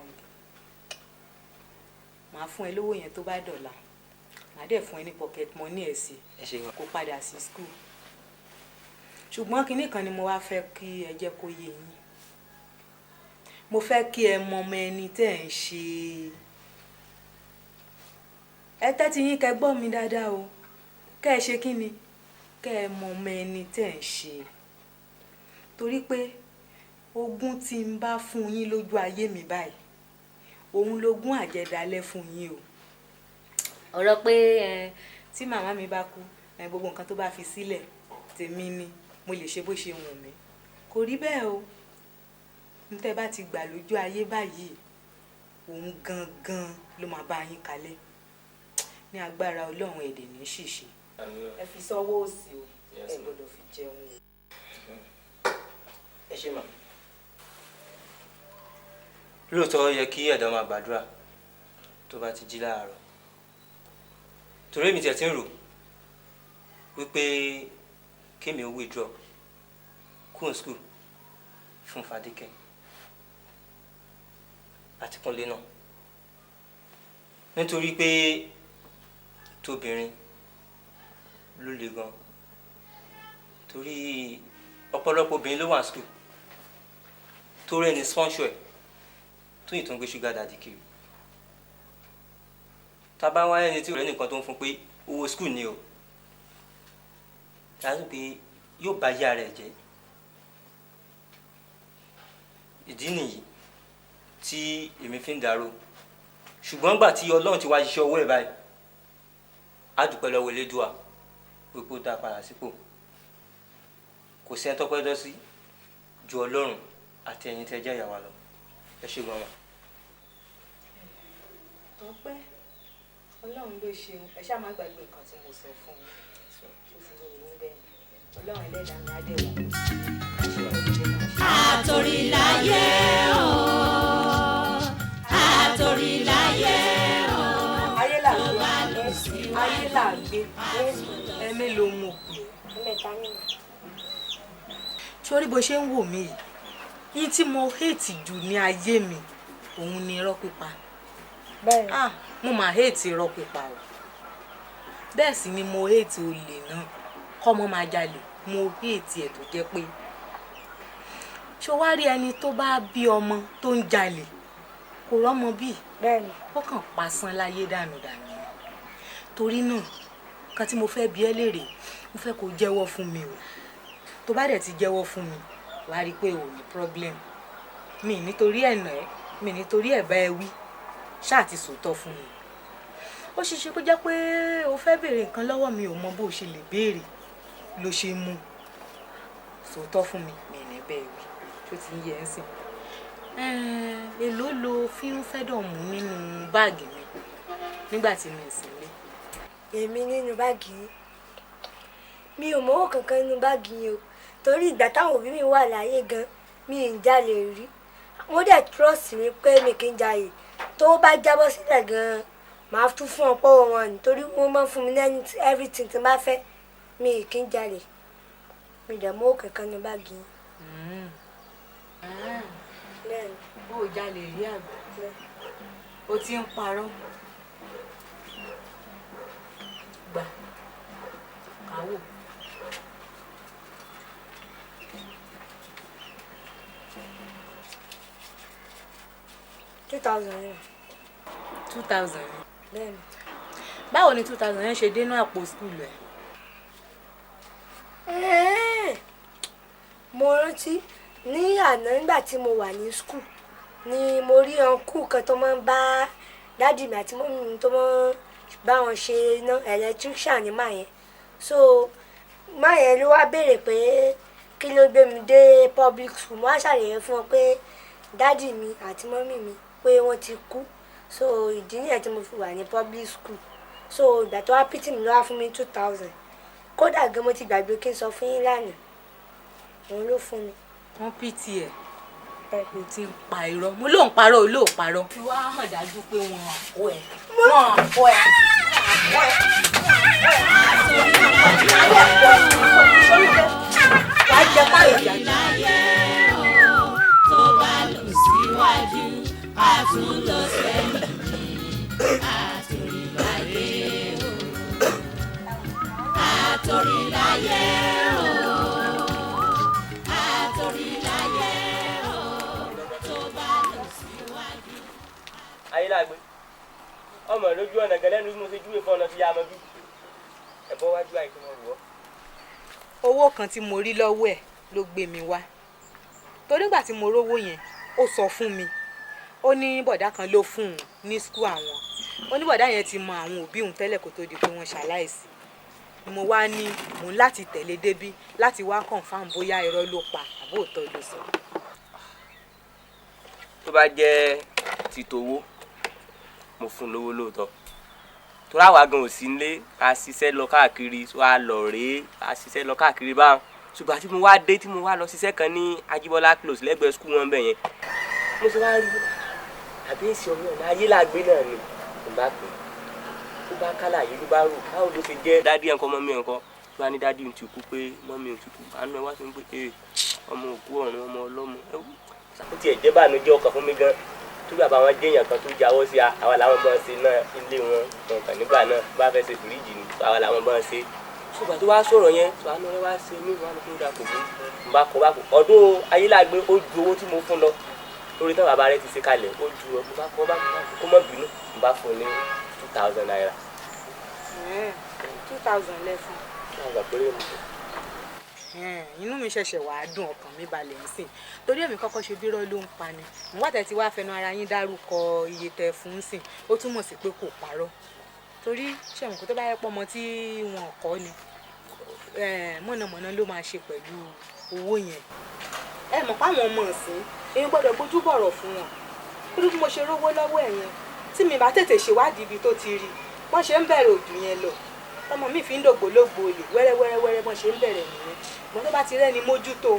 Màá fún ẹ lówó yẹn tó bá dọ̀la màá dẹ̀ fún ẹ ní pocket money ẹ̀ sí Ẹ ṣé ma. kó padà sí school. Ṣùgbọ́n kinní kan ni mo wá fẹ́ kí ẹ jẹ́ kó yé yín. Mo fẹ́ kí ẹ mọ ọmọ ẹni tẹ́ ẹ̀ ń ṣe. Ẹ tẹ́tí yín kẹ́ gbọ́ mi dáadáa o. Kẹ́ ẹ ṣe kí ni? Kẹ́ ẹ mọ ọmọ ẹni tẹ́ ẹ̀ ń ṣe. Torí pé ogún tí n bá fún yín lójú ayé mi báyìí òun lógún àjẹdálẹ̀ fún yín o. Ọ̀rọ̀ pé tí màmá mi bá kú gbogbo nǹkan tó bá fi sílẹ̀ tèmi ni mo lè ṣe bó ṣe wù mí. Kò rí bẹ́ẹ̀ o. N tẹ́ bá ti gbà lójú ayé báyìí òun gangan ló máa bá yín kalẹ̀. Ní agbára Ọlọ́run ẹ̀dẹ̀ ní ṣìṣe. Ẹ fi sọ́wọ́ òsì o ẹ gbọ́dọ̀ fi jẹun o. Ẹ ṣé ma. Lóòótọ́ ó yẹ kí ẹ̀dá máa gbàdúrà tó bá ti jí láàárọ̀. Torí èmi tiẹ̀ ti ń rò wípé kémi ó withdraw kúrò school fún Fadékẹ́ àti Kúnlé náà. Nítorí pé tóbìnrin ló le gan. Torí ọ̀pọ̀lọpọ̀ obìnrin ló wà ní school tó rẹ́ni sponsor ẹ̀ tó yìí tó ń gbé ṣúgà dàdí kiri. Tá bá wá ẹni tí ò rẹ́ nìkan tó ń fún pé owó school ni o. Dájú pé yóò bá yá rẹ̀ jẹ́. Ìdí nìyí tí èmi fi ń dàrú. Ṣùgbọ́n gbà tí Ọlọ́run ti wá ṣiṣẹ́ owó ẹ̀ báyìí á dúpẹ́ lọ́wọ́ Elédùà pé ó dá padà sípò. Kò sí ẹni tó pẹ́ dọ́ sí ju Ọlọ́run àti ẹ̀yin tẹ́ jẹ́ ìyàwó lọ. Ẹ ṣé gan-an. Tọ́pẹ́ Ọlọ́run ló ṣeun ẹ ṣáà má gbàgbé nǹkan tí mo sọ fún yín. Ṣó ti lè ní bẹ́ẹ̀ Ọlọ́run ẹlẹ́dàá mi á dẹ̀ wá. Atorilaye o, Atorilaye o. Ayé là ń gbé ayé là ń gbé ẹ mélòó mo pè é. Sórí bó ṣe ń wò mí yìí yín tí mo hate jù ní ayé mi òun ni irọ́ pípa. Bẹ́ẹ̀. Mo máa hate irọ́ pípa o. Bẹ́ẹ̀ sì ni mo hate olè náà kọ́mọ máa jalè mo hate ẹ̀ tó jẹ́ pé ṣó wá rí ẹni tó bá bí ọmọ tó ń jalè kò rọ́mọ bí. Bẹ́ẹ̀ni. Ó kàn pasán láyé dànù. Torí náà kan tí mo fẹ́ bi ẹ́ léèrè mo fẹ́ kó jẹ́wọ́ fún mi o. Tó bá dẹ̀ ti jẹ́wọ́ fún mi wàá rí pé ò ní problem. Mi nítorí ẹ̀nà ẹ̀ mi nítorí ẹ̀ bá ẹ wí ṣáà ti sòótọ́ fún mi. Ó ṣeéṣe kó jẹ́ pé o fẹ́ béèrè nǹkan lọ́wọ́ mi ò mọ bó ṣe lè béèrè ló ṣe mú. Sòótọ́ fún mi mi ní bẹ́ẹ̀ wí tó ti ń yẹ ẹ́ sìn. Èló lo fi ń fẹ́dọ̀ mú nínú báàgì mi nígbà tí mi sì lé. Èmi nínú báàgì yín mi ò mọ́wọ́ kankan nínú báàgì yín o torí ìgbà táwọn òbí mi wà láyé gan mi ì ń jalè rí. Wọ́n dẹ̀ trust mi pé mi kì í jalè tó bá jábọ́ sílẹ̀ gan màá tún fún ọ pọ́wọ́ wọn nítorí wọ́n máa ń fún mi ní everything tí n bá fẹ́ mi kì í jalè mi dẹ̀ mọ́wọ́ kankan nínú báàgì yín. Bẹ́ẹ̀ni. Bó o jalè rí àgbà o ti ń parọ́. Gbà káwò. $2,000. 2,000. Bẹ́ẹ̀ni. Báwo ni 2,000 yẹn ṣe dénú àpò skul ẹ? Mo rántí ní àná nígbà tí mo wà ní skul ni mo rí ọ̀nkú kan tó máa ń bá dádì mi àti mọ́mí mi tó máa ń bá wọn ṣe iná electrician ní màá yẹn. So màá yẹn ló wá béèrè pé kí ló gbé mi dé public school. Mo wá ṣàlàyé fún wọn pé dádì mi àti mọ́mí mi pé wọ́n ti kú. So ìdí nìyẹn tí mo fi wà ní public school. so ìgbà tó wá pítì mi ló wá fún mi 2000 kódà gan mo ti gbàgbé kí n sọ fún yín lánàá òun ló fún mi. wọ́n pìtì ẹ̀ o ti ń pa irọ́ mo lóun parọ́ o lóò parọ́. tí wàá hàn dájú pé wọn àpò ẹ̀ wọn àpò ẹ̀. wàá jẹ páyọ̀ jáde. tó bá lọ síwájú a tún lọ sẹ́yìn Atorilaye o Atorilaye o Atorilaye o tó bá lọ síwájú. Ayélágbé ọmọ lójú ọ̀nà gẹ́lẹ́ ní mo ṣe júwe fún ọ̀nà tí yá mọ́ bí ẹ̀bọ́ wájú àìkú wọn wọ̀. owó kan tí mo rí lọ́wọ́ ẹ̀ ló gbé mi wá torí ìgbà tí mo rówó yẹn ó sọ fún mi ó ní bọ̀dá kan ló fún un ní skul àwọn ó ní bọ̀dá yẹn ti mọ àwọn òbí òun tẹ́lẹ̀ kó tó di pé wọ́n ṣaláìsí ni mo wá ní mò ń láti tẹ̀lé débí láti wá confam bóyá irọ́ ló pa àbó òótọ́ ló sọ. tó bá jẹ́ tìtòwó mo fún lówó lóòótọ́ torí àwa gan ò sí nílé a ṣiṣẹ́ lọ káàkiri wá lọ rèé a ṣiṣẹ́ lọ káàkiri báwọn ṣùgbọ́n tí mo wá dé tí mo wá lọ ṣiṣẹ́ kan ní Ajíbọ́lá close lẹ́gbẹ̀ẹ́ skul wọn bẹ̀ yẹn mo ti wá rí àbí èsì ọmọ ọ̀nà Ayélágbé náà ni mo bá pè ó bá kálà yìí ló bá rò báwo ló ṣe jẹ́ dádì ẹ̀ńkọ́ mọ́mí ẹ̀ńkọ́ tó bá ní dádì ń ti kú pé mọ́mí ń ti kú àánú ẹ̀ wá sí pé ọmọ òkú ọ̀run ọmọ ọlọ́mọ ó tiẹ̀ jẹ́ bànújẹ́ ọkàn fún mi gan tó bàbá wọn jẹ́yàn kan tó jáwọ́ sí àwa làwọn bọ́n ṣe náà ilé wọn kàn nígbà náà bá fẹ́ ṣe fìríjì ni àwa làwọn bọ́n ṣe ṣùgbọ́n tó wá sọ̀rọ̀ yẹn tó àánú ẹ̀ wá ṣe mí wọn kó dà kó bó bá kó ọdún Ayélágbé ó ju owó tí mo fún lọ lórí táwọn bàbá rẹ ti ṣe kalẹ̀ ó ju ọdún bá kó mọ́ bínú mo bá fún ní 2000 naira. 2000 lẹ́fún. 2000 péré mi. inú mi ṣẹ̀ṣẹ̀ wàá dùn ọkàn mi balẹ̀ ń sìn torí èmi kọ́kọ́ ṣe bírọ́ ló ń pa ni nígbà tẹ́ ti wá fẹnu ara yín dárúkọ iye tẹ́ fún sìn ó túmọ̀ sí pé kò parọ́ torí ṣẹ̀wọ̀n kó tó bá yẹ pọ́ ọmọ tí wọn kọ́ ni mọ̀nàmọ́ná ló máa ṣe pẹ̀lú owó yẹn ẹ mọ̀ páwọn ọmọ ọ̀sìn èyí gbọ́dọ̀ gbójú bọ̀rọ̀ fún wọn torí bí mo ṣe rówó lọ́wọ́ ẹ̀ yẹn tí mi bá tètè ṣèwádìí ibi tó ti rí wọ́n ṣe ń bẹ̀rẹ̀ òjò yẹn lọ ọmọ mi fi ń dògbòlógbò olè wẹ́rẹ́wẹ́rẹ́wẹ́rẹ́ wọ́n ṣe ń bẹ̀rẹ̀ nìyẹn ṣùgbọ́n tó bá ti rẹ́ni mójútó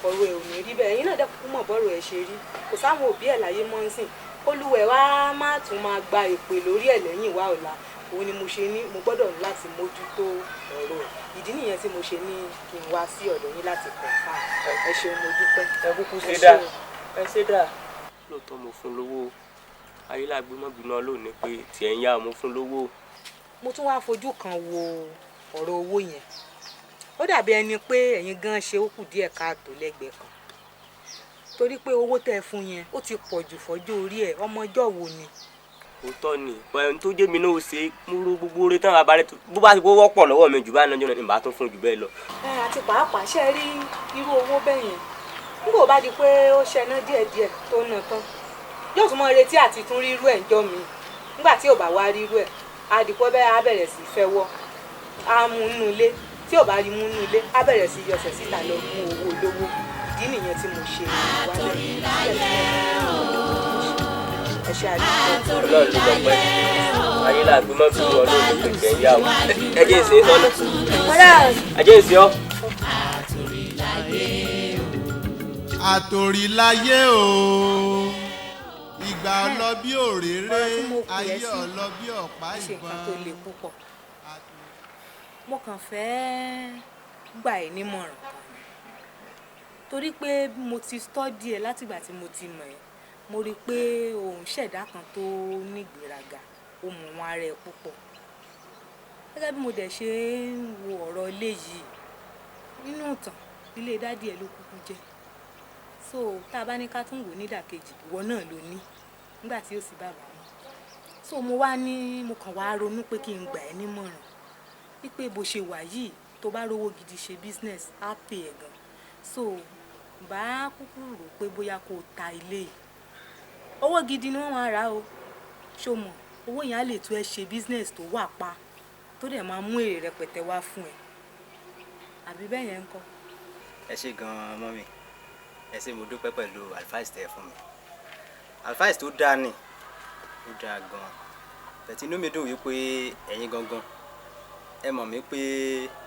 ọ̀rọ̀ ẹ̀ ò ní rí bẹ́ẹ̀ ẹ̀yin náà dẹ́kun mọ̀ bọ́rọ̀ ẹ̀ ṣe rí kò sáwọn òbí ẹ̀ láyé mọ́ ń sìn olúwẹ̀ wá má tún máa gba èpè lórí ẹ̀ lẹ́yìn wá ọ̀la òun ni mo ṣe ní mo gbọ́dọ̀ ní láti mójútó ọ̀rọ̀ ẹ̀ ìdí nìyẹn tí mo ṣe ní kí n wá sí ọ̀dọ̀ yín láti confirm ẹ ṣeun mo dúpẹ́. ẹ kúkú ṣe dáa ẹ ṣe dáa. lóòótọ́ mo fún lówó Ayélágbé mọ́ bínú ọlọ́ọ̀ni pé tiẹ̀ ń yá mo fún lówó. mo tún wá fojú kan wo ọ̀rọ̀ owó yẹn ó dàbí ẹni pé ẹ̀yin gan ṣe ó kù díẹ̀ káàtó lẹ́gbẹ̀ẹ́ kan torí pé owó tẹ́ ẹ fún yẹn ó ti pọ̀ jù fọ́jọ́ orí ẹ̀ ọmọ ọjọ́ wo ni. òótọ́ ni ẹni tó jẹ́ mi náà ó ṣe mo ro gbogbo oore tán abalẹ̀ bó bá ti kó wọ́pọ̀ lọ́wọ́ mi jù bá náà jọ́nà ìbá tó fún jù bẹ́ẹ̀ lọ. àti pàápàá ṣe rí irú owó bẹ́ẹ̀ yẹn nígbà bá di pé ó ṣẹná díẹ̀díẹ̀ tó ná tán yóò tún mọ retí àti tún rírú ẹ̀ ń jọ mi nígbà tí ò bá wá rírú ẹ̀ adìpọ̀ bẹ́ẹ̀ á bẹ̀rẹ̀ sí fẹ́ wọ́ á mú inú ilé tí ò bá rí mú inú ilé á bẹ̀rẹ̀ sí yọsẹ̀ síta lọ mú owó olówó ìdí nìyẹn tí mo ṣe ẹ ṣe àdúgbò. Ọlọ́run ló lọ pẹ́ Ayélágbé mọ́ bínú ọlọ́run ló pèsè ẹ̀yà o ẹ jẹ́ ìsìn sọ́nà ẹ jẹ́ ìsìn ọ́. Atorilaye o ìgbà ọlọ́bí òréré ayé ọlọ́bí ọ̀pá ìbọn. mo kàn fẹ́ gbà ẹ́ nímọ̀ràn kan torí pé mo ti stọ́dì ẹ̀ látìgbà tí mo ti mọ̀ ẹ́ mo rí i pé òun ṣẹ̀dá kan tó nígbéraga ó mú wọn ara ẹ̀ púpọ̀ gẹ́gẹ́ bí mo dẹ̀ ṣe ń wo ọ̀rọ̀ ilé yìí nínú ìtàn ilé dádì ẹ̀ ló kúkú jẹ́ so tá a bá ní ká tún wò nídàkejì ìwọ náà ló ní nígbà tí ó sì bàbá wọn so mo kàn wá ronú pé kí n gbà ẹ́ nímọ̀ràn wípé bó ṣe wà yìí tó bá rówó gidi ṣe business á pè ẹ́ gan so bá kúkú rò pé bóyá kó ta ilé yìí owó gidi ni wọ́n máa rà o ṣó mọ̀ owó yẹn á lè tó ẹ ṣe business tó wà pa tó dẹ̀ máa mú èrè rẹpẹtẹ wá fún ẹ àbí bẹ́ẹ̀ yẹn ń kọ́. ẹ ṣé gan-an mọ́mì ẹ ṣé mo dúpẹ́ pẹ̀lú advice tẹ́ ẹ fún mi advice tó dáa ni ó dáa gan-an bẹ̀tí inú mi dùn wípé ẹ̀yin gangan ẹ mọ̀ mí pé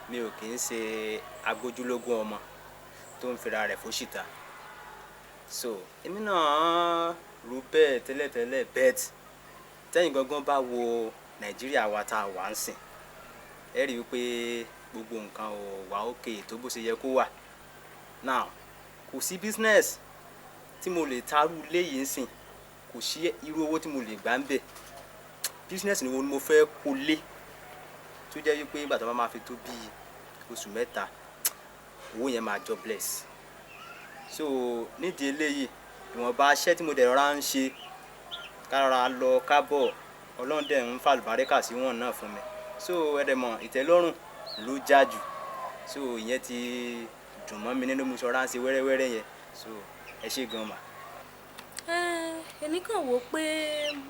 mi ò kì í ṣe agbójúlógún ọmọ tó ń fira rẹ̀ fóṣìta so èmi náà rò bẹ́ẹ̀ tẹ́lẹ̀tẹ́lẹ̀ bẹ́ẹ̀t tẹ́yin gangan bá wo Nàìjíríà wa tá a wà ń sìn ẹ rí i wípé gbogbo nǹkan ò wà òkè tó bó ṣe yẹ kó wà now kò sí business tí mo lè tarú léyìí ń sìn kò sí irú owó tí mo lè gbà ń bẹ̀ business ni mo fẹ́ kó lé tó jẹ́ wípé ìgbà tó bá máa fi tó bíi oṣù mẹ́ta owó yẹn máa jobless so nídìí eléyìí ìwọ̀nba iṣẹ́ tí mo dẹ̀ rọra ń ṣe kára lọ kábọ̀ Ọlọ́run dẹ̀ ń fàlùbáríkà sí wọn náà fún mi so ẹ̀dẹ̀mọ̀ ìtẹ́lọ́rùn ló já jù so ìyẹn ti dùn mọ́ mi nínú mo ṣọ́ra ń ṣe wẹ́rẹ́wẹ́rẹ́ yẹn so ẹ ṣé gan mà. èmi kàn wò pé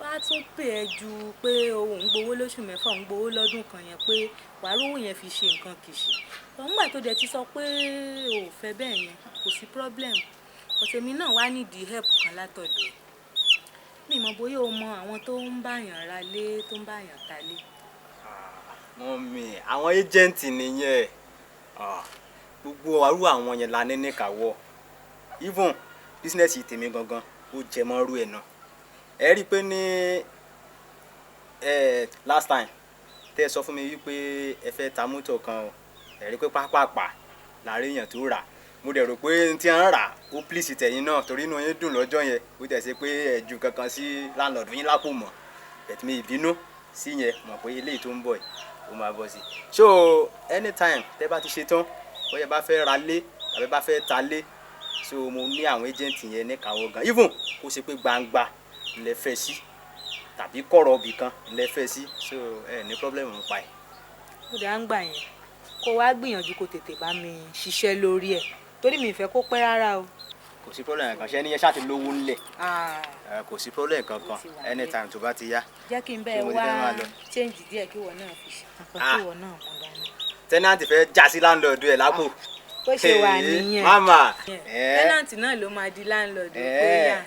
a tún pè ẹ́ ju pé òun gbowó lóṣù mẹ́fà òun gbowó lọ́dún kan yẹn pé wàá rówó yẹn fi ṣe nǹkan kìṣì nígbà tó dẹ̀ ti sọ pé ò fẹ́ bẹ́ẹ̀ yẹn kò sí problem ọ̀sẹ̀ mi náà wá nídìí help kan látọ̀dọ̀ mi mọ̀ bóyá o mọ àwọn tó ń báyàn ra lé tó ń báyàn ta lé. Mọ́mì àwọn ẹ́jẹ̀ǹtì nìyẹn gbogbo àrú àwọn yẹn la ní níkàwọ́ even bísínẹ́sì tèmi gangan ó jẹ mọ́rú ẹ̀ náà ẹ rí i pé ní last time tẹ́ ẹ sọ fún mi wípé ẹ fẹ́ ta mọ́tò kan o ẹ rí i pé pápápá láàrin èèyàn tó rà mo dẹ̀ rò pé tí wọ́n rà ó pílìsì tẹ̀yìn náà torí inú yín dùn lọ́jọ́ yẹn ó tẹ̀ ṣe pé ẹ ju kankan sí láńlọ́ọ̀dù yín lápò mọ́ bẹ̀tí mi ìbínú sí yẹn mọ̀ pé eléyìí tó ń bọ̀ yìí ó máa bọ́ sí so anytime tẹ́ bá ti ṣe tán bóyá bá fẹ́ ra lé tàbí bá fẹ́ ta lé so mo ní àwọn agent yẹn ní kàwọ́ gan even kó ṣe pé gbangba lẹ fẹ́ sí tàbí kọ̀rọ̀ ibì kan lẹ fẹ́ sí so ẹ ní problem ń pa ẹ̀. ó dà ń gbà yẹn kó wá gbìyànjú kó tètè bá mi ṣiṣẹ́ lórí ẹ̀ torí mi ì fẹ́ kó pẹ́ rárá o. kò sí problem kankan ṣé ẹni yẹn ṣáà ti lówó ńlẹ̀ kò sí problem kankan anytime tó bá ti yá. jẹ́ kí n bẹ́ẹ̀ wá change díẹ̀ kí wọ́n náà fi ṣe nǹkan kí wọ́n náà mú dání. tẹ́nàntì fẹ́ já sí láńlọ́ọ̀dù ẹ̀ lápò. bó ṣe wà nìyẹn mama. tẹ́nàntì náà ló máa di láńlọ́ọ̀dù kó yá.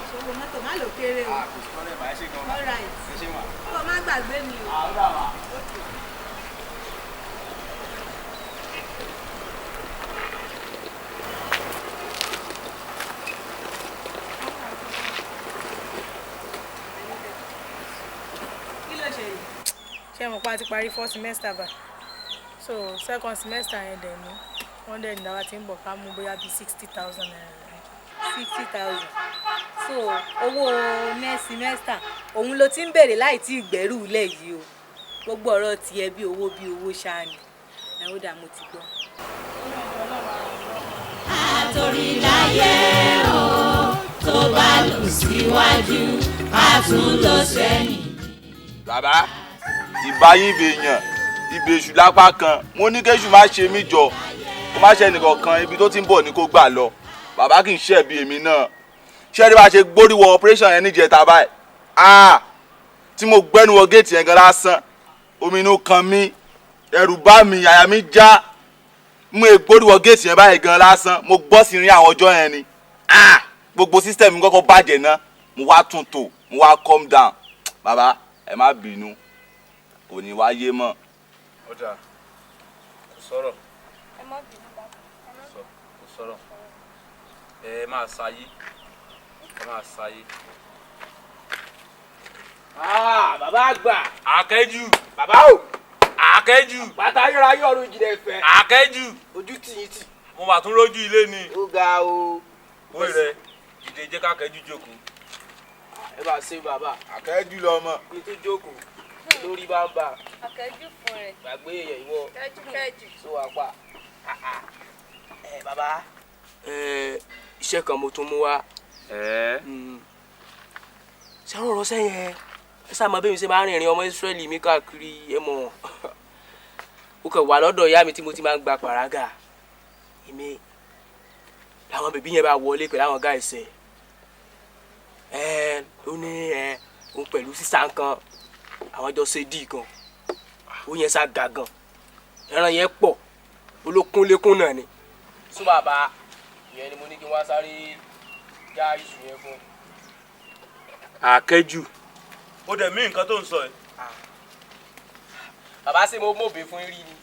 ṣòwò mọ́tò má lò kéré o. kò sí problem ẹ ṣé gan-an. all right ẹ ṣé mà. kó o má gbàgbé mi o. ṣé mo pa ti parí 4 semester bá so 2nd semester yẹn dẹ̀ ní 100 náírà tí ń bọ̀ ká mú bóyá bíi 60,000 naira. 60,000 so owó next semester òun ló ti ń bèrè láì tí ìgbẹ́rù lẹ̀ yìí o gbogbo ọ̀rọ̀ tiẹ̀ bí owó ṣáà ni ẹ̀ ó dà mo ti gbọ́. Atorilaye o tó bá lọ síwájú a tún lọ sẹ́yìn. bàbá ìbáyín ìbèèyàn ìbèṣù lápá kan mo ní kéṣù má ṣe mí jọ kó má ṣe nìkan kan ibi tó ti ń bọ̀ ní kó gbà lọ bàbá kì í ṣe ẹ̀bi èmi náà ṣé ẹni bá ṣe gbóríwọ operation yẹn níjẹta báyìí tí mo gbẹ́nu wọ géètì yẹn gan lásán omi inú kan mí ẹ̀rù bá mi àyà mi já mo gbóríwọ géètì yẹn báyìí gan lásán mo gbọ́ sí rin àwọn ọjọ́ yẹn ni gbogbo system mi kọ́kọ́ bàjẹ́ náà mo wá tún tò mo wá calm down bàbá ẹ má bínú kò ní wáyé mọ́. ọjà kò sọ̀rọ̀ ẹ má bínú bàbá kò sọ̀rọ̀ ẹ máa ṣayé ẹ máa ṣayé. bàbá àgbà. àkẹ́jù. bàbá o. àkẹ́jù. bàtà ayérayé ọ̀run ìjìnlẹ̀ ìfẹ́. àkẹ́jù. ojú tìyín tì. mo mà tún rójú ilé ni. ó ga o. wọ́n rẹ̀ dìde jẹ́ kákẹ́jù jókòó. ẹ bá ṣe bàbá. àkẹ́jù lọ́mọ. kí n tó jókòó lórí bá ń bà. akẹ́jù fún rẹ̀. gbàgbé èèyàn ìwọ. kẹ́jù. sọ wá pa. bàbá. iṣẹ́ kan mo tún mú wá. ṣé ọ̀rọ̀ sẹ́yìn ẹ sáàmọ́ bẹ́ẹ̀ mi ṣe máa ń rìnrìn ọmọ Ísírẹ́lì mi káàkiri ẹ mọ̀ ó kẹ̀ wà lọ́dọ̀ ìyá mi tí mo ti máa ń gba pàrágà èmi làwọn bèbí yẹn bá wọlé pẹ̀lú àwọn gáìsẹ̀ ó ní òun pẹ̀lú sísá kan àwọn jọ ṣe dì gan ó yẹn sá ga gan ẹran yẹn pọ̀ olókúnlékún náà ni sún bàbá ìyẹn ni mo ní kí wọ́n sáré já iṣu yẹn fún. àkẹ́jù ó dẹ̀ mí nǹkan tó ń sọ ẹ̀. bàbá ṣe mo mọ̀bẹ fún rí ni.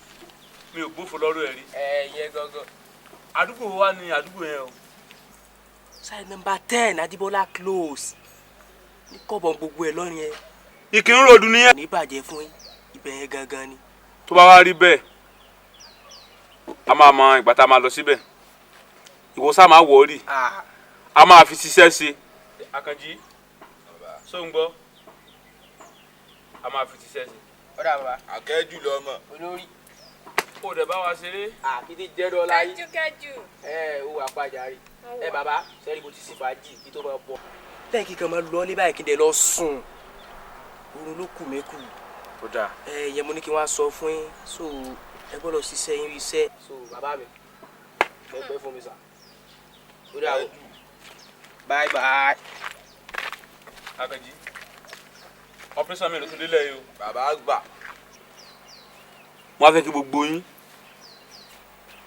mi ò gbófo lọ́rọ̀ ẹ̀ rí. Ìyẹn gangan. àdúgbò wa ni àdúgbò yẹn o. side number 10 Adibola close ní kọ́bọ̀n gbogbo ẹ̀ lọ́rin ẹ̀. Ìkírun ròdù nìyẹn. ní ìbàjẹ́ fún ibẹ̀ yẹn gangan ni. tó bá wá rí bẹ́ẹ̀ a máa mọ ìgbà tá a máa lọ síbẹ̀ ìwọ sá máa wọ̀ ọ́ rì a máa fi ṣiṣẹ́ ṣe. Àkànjí só ń gbọ́ a máa fi ṣiṣẹ́ ṣe. ọ̀dà bàbá. àkẹ́jù lọ́mọ. olórí. ó dẹ̀ bá wa ṣeré. àkìtì jẹ́rọ láyé. kẹ́jú. ó wà pàjáre. bàbá sẹ́rí bó ti sì fàájì kí tó máa bọ̀. bẹ́ẹ̀ kí kan máa lọ ní báyìí kí n dẹ̀ lọ sùn oorun ló kù mẹ́kù. ó dáa. yẹn mo ní kí wọ́n á sọ fún yín so ẹ gbọ́dọ̀ ṣiṣẹ́ yín iṣẹ́. so bàbá mi ẹ pẹ́ fún mi sà. ó dáa o. bye bye. Àkànjí ọpẹ́sàn mi ló tún délẹ̀ yìí o. bàbá gbà. wọ́n á fẹ́ kí gbogbo yín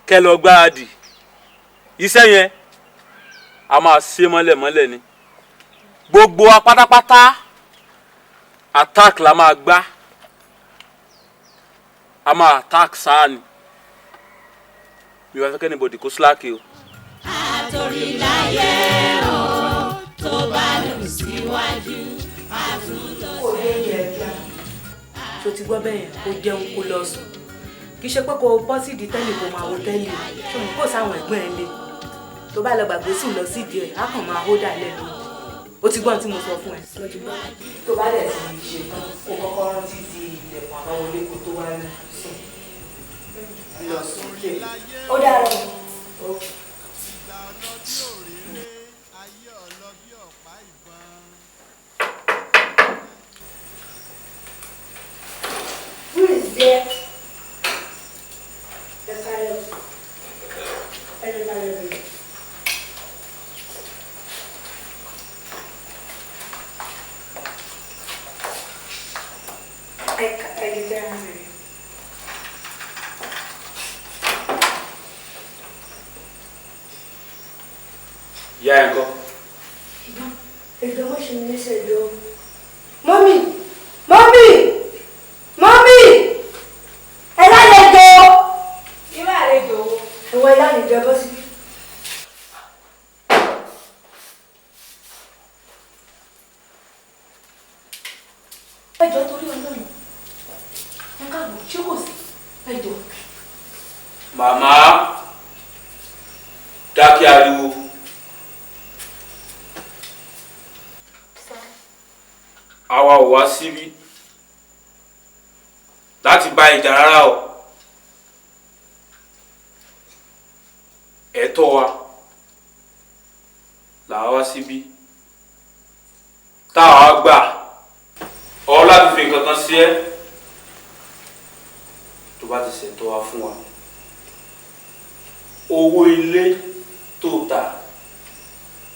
kẹ́ lọ gbáradì iṣẹ́ yẹn a máa ṣe mọ́lẹ̀ ni gbogbo wa pátápátá attack la máa gbá a máa attack sáà ni mi wá fẹ́ kẹ́ anybody kó síláàkì o. Atorilaye o tó bá lọ síwájú àtúntò sẹ́yìn. tó ti gbọ́ bẹ́yẹn kó jẹun kó lọ sùn kì í ṣe pé kó bọ́ sídìí tẹ́lẹ̀ kó máa wo tẹ́lẹ̀ ṣùgbọ́n kó sáwọn ẹ̀gbọ́n ẹ̀ lé tó bá lọ gbàgbé sùn lọ sídìí ẹ̀ á kàn máa hó dà lẹ́nu ó ti gbọ́n tí mo sọ fún ẹ. tó bá dẹ̀ ti ṣe tán kó kọ́kọ́ rántí ti ilẹ̀kùn àbáwọlé kó tó wá sùn lọ sùn lé. ó dára. Who is there? The silence. Everybody. I can't. ìyá ẹ̀ kọ́. Ẹ̀gbọ́n má ṣe ní lẹ́sẹ̀ lọ. Mọ́mì! Mọ́mì! Mọ́mì! Ẹ lálejò! irú àlejò wo. Ẹ̀wọ̀n ẹ lálejò ẹ bọ́ síbí. ẹjọ́ torí Ọlọ́run ẹ káàbọ̀ ṣé kò sí ẹjọ́. màmá dákẹ́ ariwo. àwa ò wá síbí láti bá ìjà rárá o ẹ̀tọ́ wa làwa wá síbí táwa gbà ọ láti fi nǹkan kan sí ẹ tó bá ti ṣètò wa fún wa owó ilé tó ta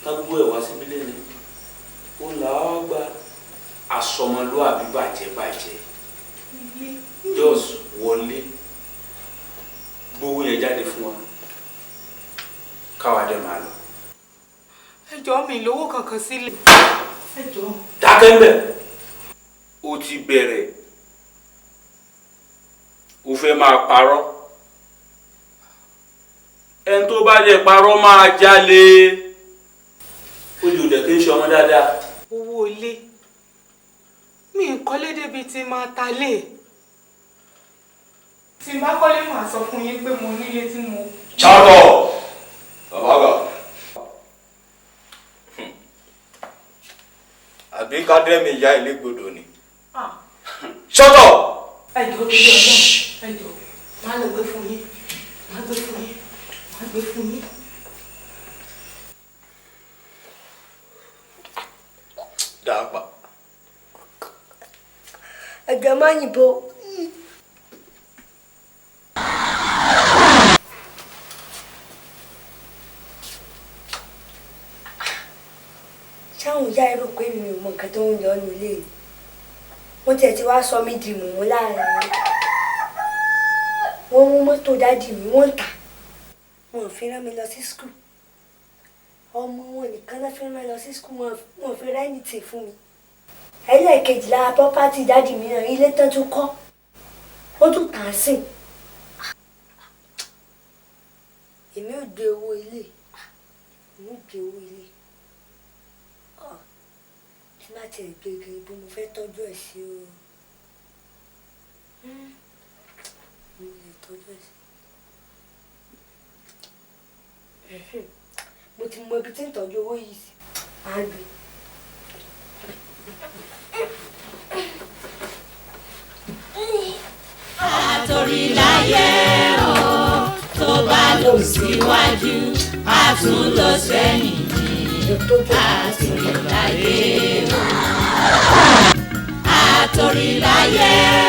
ká gbọ́ ẹ̀ wá síbí lẹ́nu ó làwa gbà asọmọlúwàbí bàjẹ́ just wọlé gbówó yẹn jáde fún wa káwa dẹ̀ máa lọ. ẹjọ́ mi lówó kankan sílẹ̀ ẹjọ́. dákẹ́ mbẹ́ o ti bẹ̀rẹ̀ o fẹ́ máa parọ́ ẹni tó bá jẹ́ parọ́ máa jalè ó lè dẹ̀ kí n ṣe ọmọ dáadáa. owó ilé mi ń kọ́lé débi tí máa ta lé tí n bá kọ́lé máa sọ fún yín pé mo nílé tí mo. chábọ̀ bàbá gbà. àbí kádẹ́mì ìyá ilé gbọdọ̀ ni. ṣọ́tọ̀. ẹjọ́ tó yẹ ọlọ́run ẹjọ́ máa lọ gbé fún yín máa gbé fún yín máa gbé fún yín. dàgbà. Ẹ̀gbọ́n má yìnbọn. Ṣáwọn ìyá ẹrù pé mi ò mọ nǹkan tó ń lọ nínú ilé mi. Wọ́n tiẹ̀ ti wá sọ mí di mùmú láàrin wọn. Wọ́n mú mọ́tò dádì mi wọ́n tà. Wọn ò fi rán mi lọ sí skul. Ọmọ wọn nìkan náà fi rán mi lọ sí skul wọn ò fi rán anything fún mi. ẹlẹ́ẹ̀kejì lára property dáàdì mi náà ilé tán tún kọ́ ó tún tà á sìn. èmi ò gbé owó ilé èmi ò gbé owó ilé tí má tiẹ̀ gbégbé bó mo fẹ́ tọ́jú ẹ̀ sí o mo lè tọ́jú ẹ̀ sí. mo ti mọ ibi tí ń tọ́jú owó yìí sí máa gbé. Atorilaye o tó bá lọ síwájú a tún lọ sẹ́yìn ní Atorilaye o. Atorilaye